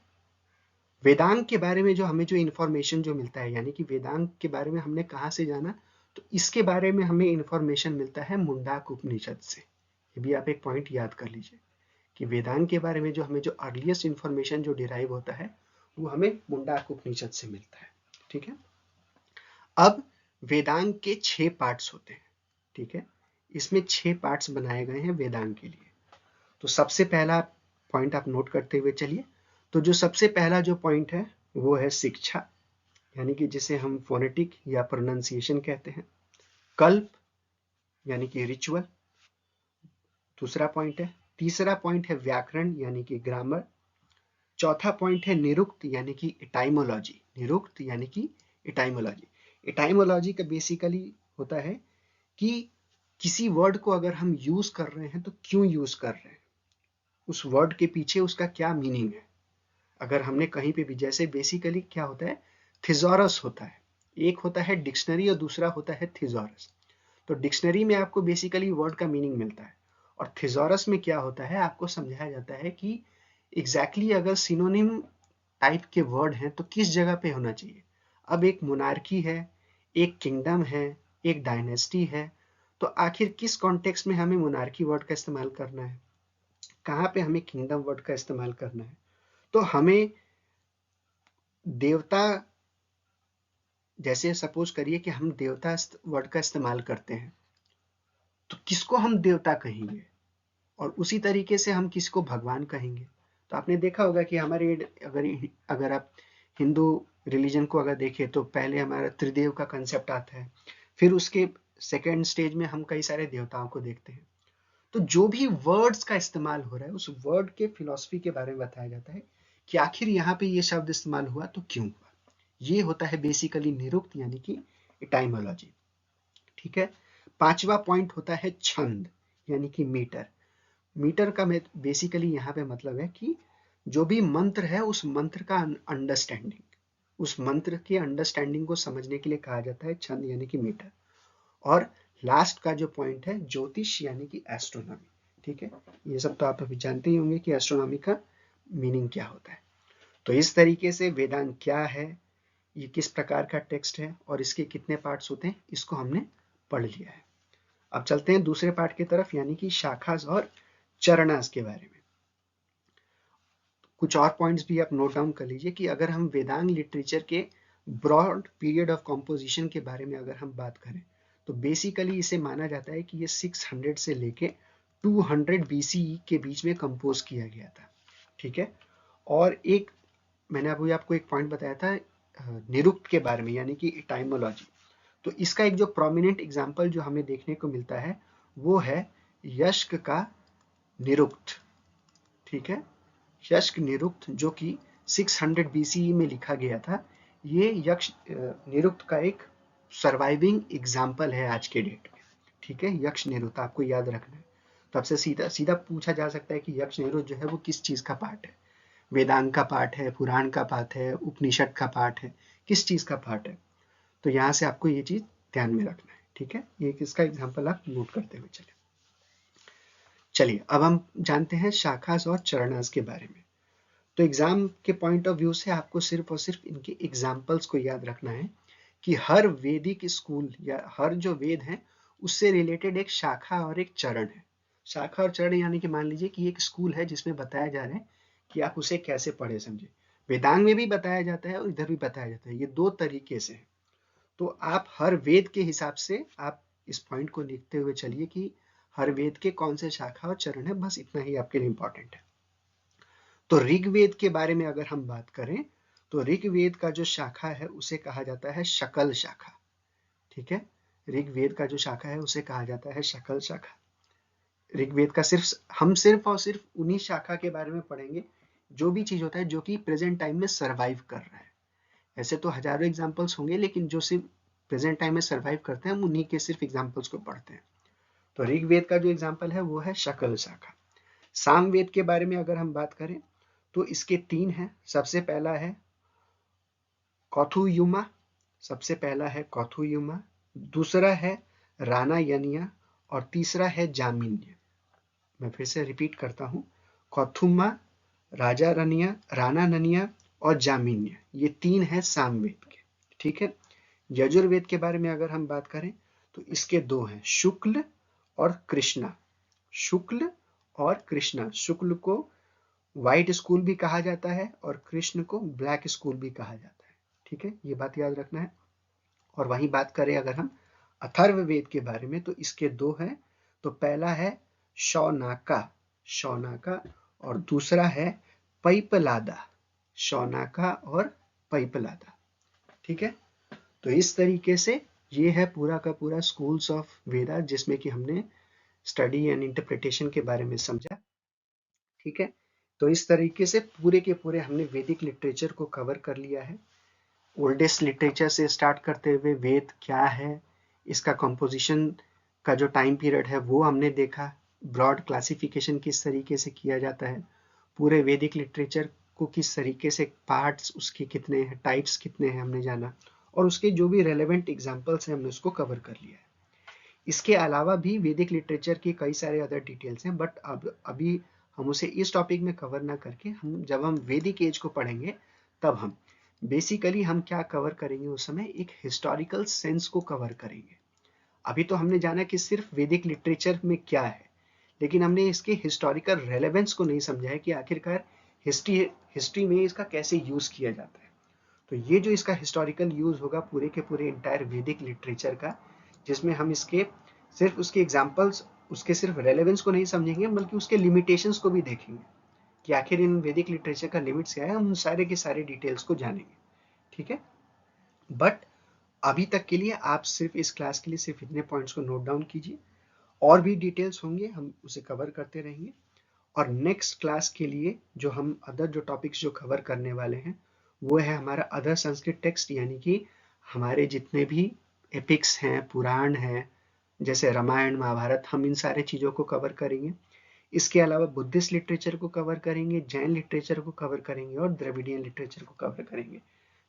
वेदांग के बारे में जो हमें जो इन्फॉर्मेशन जो मिलता है, यानी कि वेदांग के बारे में हमने कहाँ से जाना, तो इसके बारे में हमें इन्फॉर्मेशन मिलता है मुंडाक उपनिषद से। ये भी आप एक पॉइंट याद कर लीजिए कि वेदांग के बारे में जो हमें जो अर्लीस्ट इन्फॉर्मेशन जो डिराइव होता है वो हमें मुंडाक उपनिषद से मिलता है। ठीक है, अब वेदांग के 6 पार्ट्स होते हैं। ठीक है, इसमें 6 पार्ट्स बनाए गए हैं वेदांग के लिए। तो सबसे पहला पॉइंट आप नोट करते हुए चलिए। तो जो सबसे पहला जो पॉइंट है वो है शिक्षा, यानी कि जिसे हम फोनेटिक या प्रोनाउंसिएशन कहते हैं। कल्प यानी कि रिचुअल, दूसरा पॉइंट है। तीसरा पॉइंट है व्याकरण यानी कि ग्रामर। चौथा पॉइंट है निरुक्त यानी कि एटाइमोलॉजी। निरुक्त यानी कि एटाइमोलॉजी। एटाइमोलॉजी का बेसिकली होता है कि किसी वर्ड को अगर हम यूज कर रहे हैं तो क्यों यूज कर रहे हैं, उस वर्ड के पीछे उसका क्या मीनिंग है। अगर हमने कहीं पे भी, जैसे बेसिकली क्या होता है, थिजॉरस होता है, एक होता है डिक्शनरी और दूसरा होता है थिजॉरस। तो डिक्शनरी में आपको बेसिकली वर्ड का मीनिंग मिलता है, और थिजॉरस में क्या होता है, आपको समझाया जाता है कि एग्जैक्टली अगर सिनोनिम टाइप के वर्ड हैं तो किस जगह पे होना चाहिए। अब एक मोनार्की है, एक किंगडम है, एक डायनेस्टी है, तो आखिर किस कॉन्टेक्स्ट में हमें मोनार्की वर्ड का इस्तेमाल करना है, कहाँ पे हमें किंगडम वर्ड का इस्तेमाल करना है। तो हमें देवता, जैसे सपोज करिए कि हम देवता वर्ड का इस्तेमाल करते हैं, तो किसको हम देवता कहेंगे, और उसी तरीके से हम किसको भगवान कहेंगे। तो आपने देखा होगा कि हमारे अगर अगर आप हिंदू रिलीजन को अगर देखें तो पहले हमारा त्रिदेव का कंसेप्ट आता है, फिर उसके सेकेंड स्टेज में हम कई सारे देवताओं को देखते हैं। तो जो भी वर्ड्स का इस्तेमाल हो रहा है उस वर्ड के फिलॉसफी के बारे में बताया जाता है कि आखिर यहाँ पे ये शब्द इस्तेमाल हुआ तो क्यों हुआ। ये होता है बेसिकली निरुक्त यानी कि एटाइमोलॉजी। ठीक है। पांचवा पॉइंट होता है छंद यानी कि मीटर। मीटर का बेसिकली यहाँ पे मतलब है कि जो भी मंत्र है उस मंत्र का अंडरस्टैंडिंग, उस मंत्र के अंडरस्टैंडिंग को समझने के लिए कहा जाता है छंद यानी कि मीटर। और लास्ट का जो पॉइंट है ज्योतिष यानी कि एस्ट्रोनॉमी। ठीक है, ये सब तो आप अभी जानते ही होंगे कि एस्ट्रोनॉमी का मीनिंग क्या होता है। तो इस तरीके से वेदांत क्या है, ये किस प्रकार का टेक्स्ट है और इसके कितने पार्ट्स होते हैं, इसको हमने पढ़ लिया है। अब चलते हैं दूसरे पार्ट की तरफ यानी कि शाखास और चरणास के बारे में। कुछ और पॉइंट्स भी आप नोट डाउन कर लीजिए कि अगर हम वेदांग लिटरेचर के ब्रॉड पीरियड ऑफ कॉम्पोजिशन के बारे में अगर हम बात करें तो बेसिकली इसे माना जाता है कि ये 600 से लेके 200 BCE के बीच में कंपोज किया गया था। ठीक है। और एक मैंने अभी आपको एक पॉइंट बताया था निरुक्त के बारे में यानी कि एटाइमोलॉजी। तो इसका एक जो प्रोमिनेंट एग्जाम्पल जो हमें देखने को मिलता है वो है यश्क का निरुक्त। ठीक है, यश्क निरुक्त जो कि 600 BCE में लिखा गया था। ये यक्ष निरुक्त का एक सर्वाइविंग एग्जाम्पल है आज के डेट में। ठीक है, यक्ष निरुक्त आपको याद रखना है। तो आपसे सीधा सीधा पूछा जा सकता है कि यक्ष निरुक्त जो है वो किस चीज का पार्ट है, वेदांग का पार्ट है, पुराण का पार्ट है, उपनिषद का पार्ट है, किस चीज का पार्ट है। तो यहाँ से आपको ये चीज ध्यान में रखना है। ठीक है, ये किसका एग्जाम्पल आप नोट करते हुए चले। चलिए अब हम जानते हैं शाखास और चरणास के बारे में। तो एग्जाम के पॉइंट ऑफ व्यू से आपको सिर्फ और सिर्फ इनके एग्जाम्पल्स को याद रखना है कि हर वैदिक स्कूल या हर जो वेद है उससे रिलेटेड एक शाखा और एक चरण है। शाखा और चरण यानी कि मान लीजिए कि एक स्कूल है जिसमें बताया जा रहा है कि आप उसे कैसे पढ़े समझे। वेदांग में भी बताया जाता है और इधर भी बताया जाता है, ये दो तरीके से है। तो आप हर वेद के हिसाब से आप इस पॉइंट को लिखते हुए चलिए कि हर वेद के कौन से शाखा और चरण है, बस इतना ही आपके लिए इंपॉर्टेंट है। तो ऋग्वेद के बारे में अगर हम बात करें तो ऋग्वेद का जो शाखा है उसे कहा जाता है शकल शाखा। ठीक है, ऋग्वेद का जो शाखा है उसे कहा जाता है शकल शाखा। ऋग्वेद का सिर्फ और सिर्फ उन्हीं शाखा के बारे में पढ़ेंगे जो भी चीज होता है जो कि प्रेजेंट टाइम में सरवाइव कर रहा है। ऐसे तो हजारों एग्जांपल्स होंगे लेकिन जो सिर्फ प्रेजेंट टाइम में सरवाइव करते हैं हम उन्हीं के सिर्फ एग्जांपल्स को पढ़ते हैं। तो ऋग्वेद का जो एग्जांपल है वो है शकल शाखा। सामवेद के बारे में अगर हम बात करें तो इसके 3 हैं। सबसे पहला है कौथुयुमा, सबसे पहला है कौथुयुमा, दूसरा है रानायनिया और तीसरा है जामिन्य। मैं फिर से रिपीट करता हूँ, कौथुमा, राजा रनिया, राना ननिया और जामिन्य, ये 3 है सामवेद के। ठीक है। यजुर्वेद के बारे में अगर हम बात करें तो इसके 2 हैं, शुक्ल और कृष्णा। शुक्ल और कृष्णा, शुक्ल को व्हाइट स्कूल भी कहा जाता है और कृष्ण को ब्लैक स्कूल भी कहा जाता है। ठीक है, ये बात याद रखना है। और वहीं बात करें अगर हम अथर्ववेद के बारे में तो इसके 2 हैं। तो पहला है शौनाका, शौनाका, और दूसरा है पैपलादा, शौनाका और पैपलादा। ठीक है, तो इस तरीके से ये है पूरा का पूरा स्कूल्स ऑफ वेदा जिसमें कि हमने स्टडी एंड इंटरप्रिटेशन के बारे में समझा। ठीक है, तो इस तरीके से पूरे के पूरे हमने वैदिक लिटरेचर को कवर कर लिया है। ओल्डेस्ट लिटरेचर से स्टार्ट करते हुए वेद क्या है, इसका कंपोजिशन का जो टाइम पीरियड है वो हमने देखा, ब्रॉड क्लासिफिकेशन किस तरीके से किया जाता है, पूरे वैदिक लिटरेचर को किस तरीके से पार्ट्स उसके कितने हैं, टाइप्स कितने हैं हमने जाना, और उसके जो भी रेलेवेंट एग्जाम्पल्स हैं हमने उसको कवर कर लिया है। इसके अलावा भी वैदिक लिटरेचर की कई सारे अदर डिटेल्स हैं बट अभी हम उसे इस टॉपिक में कवर ना करके हम जब हम वैदिक एज को पढ़ेंगे तब हम बेसिकली हम क्या कवर करेंगे उस समय, एक हिस्टोरिकल सेंस को कवर करेंगे। अभी तो हमने जाना कि सिर्फ वैदिक लिटरेचर में क्या है, लेकिन हमने इसके हिस्टोरिकल रेलेवेंस को नहीं समझा है कि आखिरकार हिस्ट्री में इसका कैसे यूज किया जाता है। तो ये जो इसका हिस्टोरिकल यूज होगा पूरे के पूरे इंटायर वैदिक लिटरेचर का, जिसमें हम इसके सिर्फ उसके एग्जाम्पल्स, उसके सिर्फ रेलेवेंस को नहीं समझेंगे बल्कि उसके लिमिटेशंस को भी देखेंगे कि आखिर इन वैदिक लिटरेचर का लिमिट्स क्या है, हम सारे के सारे डिटेल्स को जानेंगे। ठीक है, बट अभी तक के लिए आप सिर्फ इस क्लास के लिए सिर्फ इतने पॉइंट्स को नोट डाउन कीजिए, और भी डिटेल्स होंगे हम उसे कवर करते रहेंगे। और नेक्स्ट क्लास के लिए जो हम अदर जो टॉपिक्स जो कवर करने वाले हैं वो है हमारा अदर संस्कृत टेक्स्ट, यानी कि हमारे जितने भी एपिक्स हैं, पुराण हैं, जैसे रामायण महाभारत, हम इन सारे चीज़ों को कवर करेंगे। इसके अलावा बुद्धिस्ट लिटरेचर को कवर करेंगे, जैन लिटरेचर को कवर करेंगे और द्रविडियन लिटरेचर को कवर करेंगे।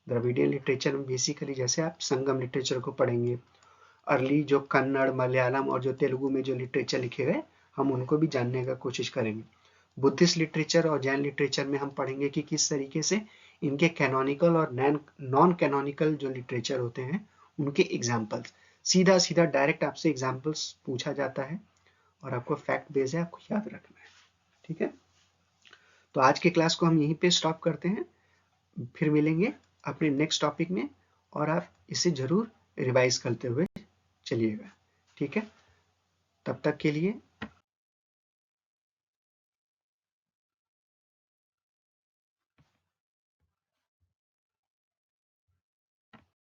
द्रविडियन लिटरेचर में बेसिकली जैसे आप संगम लिटरेचर को पढ़ेंगे, अर्ली जो कन्नड़, मलयालम और जो तेलुगु में जो लिटरेचर लिखे गए हम उनको भी जानने का कोशिश करेंगे। बुद्धिस्ट लिटरेचर और जैन लिटरेचर में हम पढ़ेंगे कि किस तरीके से इनके कैनोनिकल और नॉन कैनोनिकल जो लिटरेचर होते हैं उनके एग्जाम्पल्स, सीधा सीधा डायरेक्ट आपसे एग्जाम्पल्स पूछा जाता है और आपको फैक्ट बेस है, आपको याद रखना है। ठीक है, तो आज के क्लास को हम यहीं पे स्टॉप करते हैं, फिर मिलेंगे अपने नेक्स्ट टॉपिक में, और आप इसे जरूर रिवाइज करते हुए चलिएगा। ठीक है, तब तक के लिए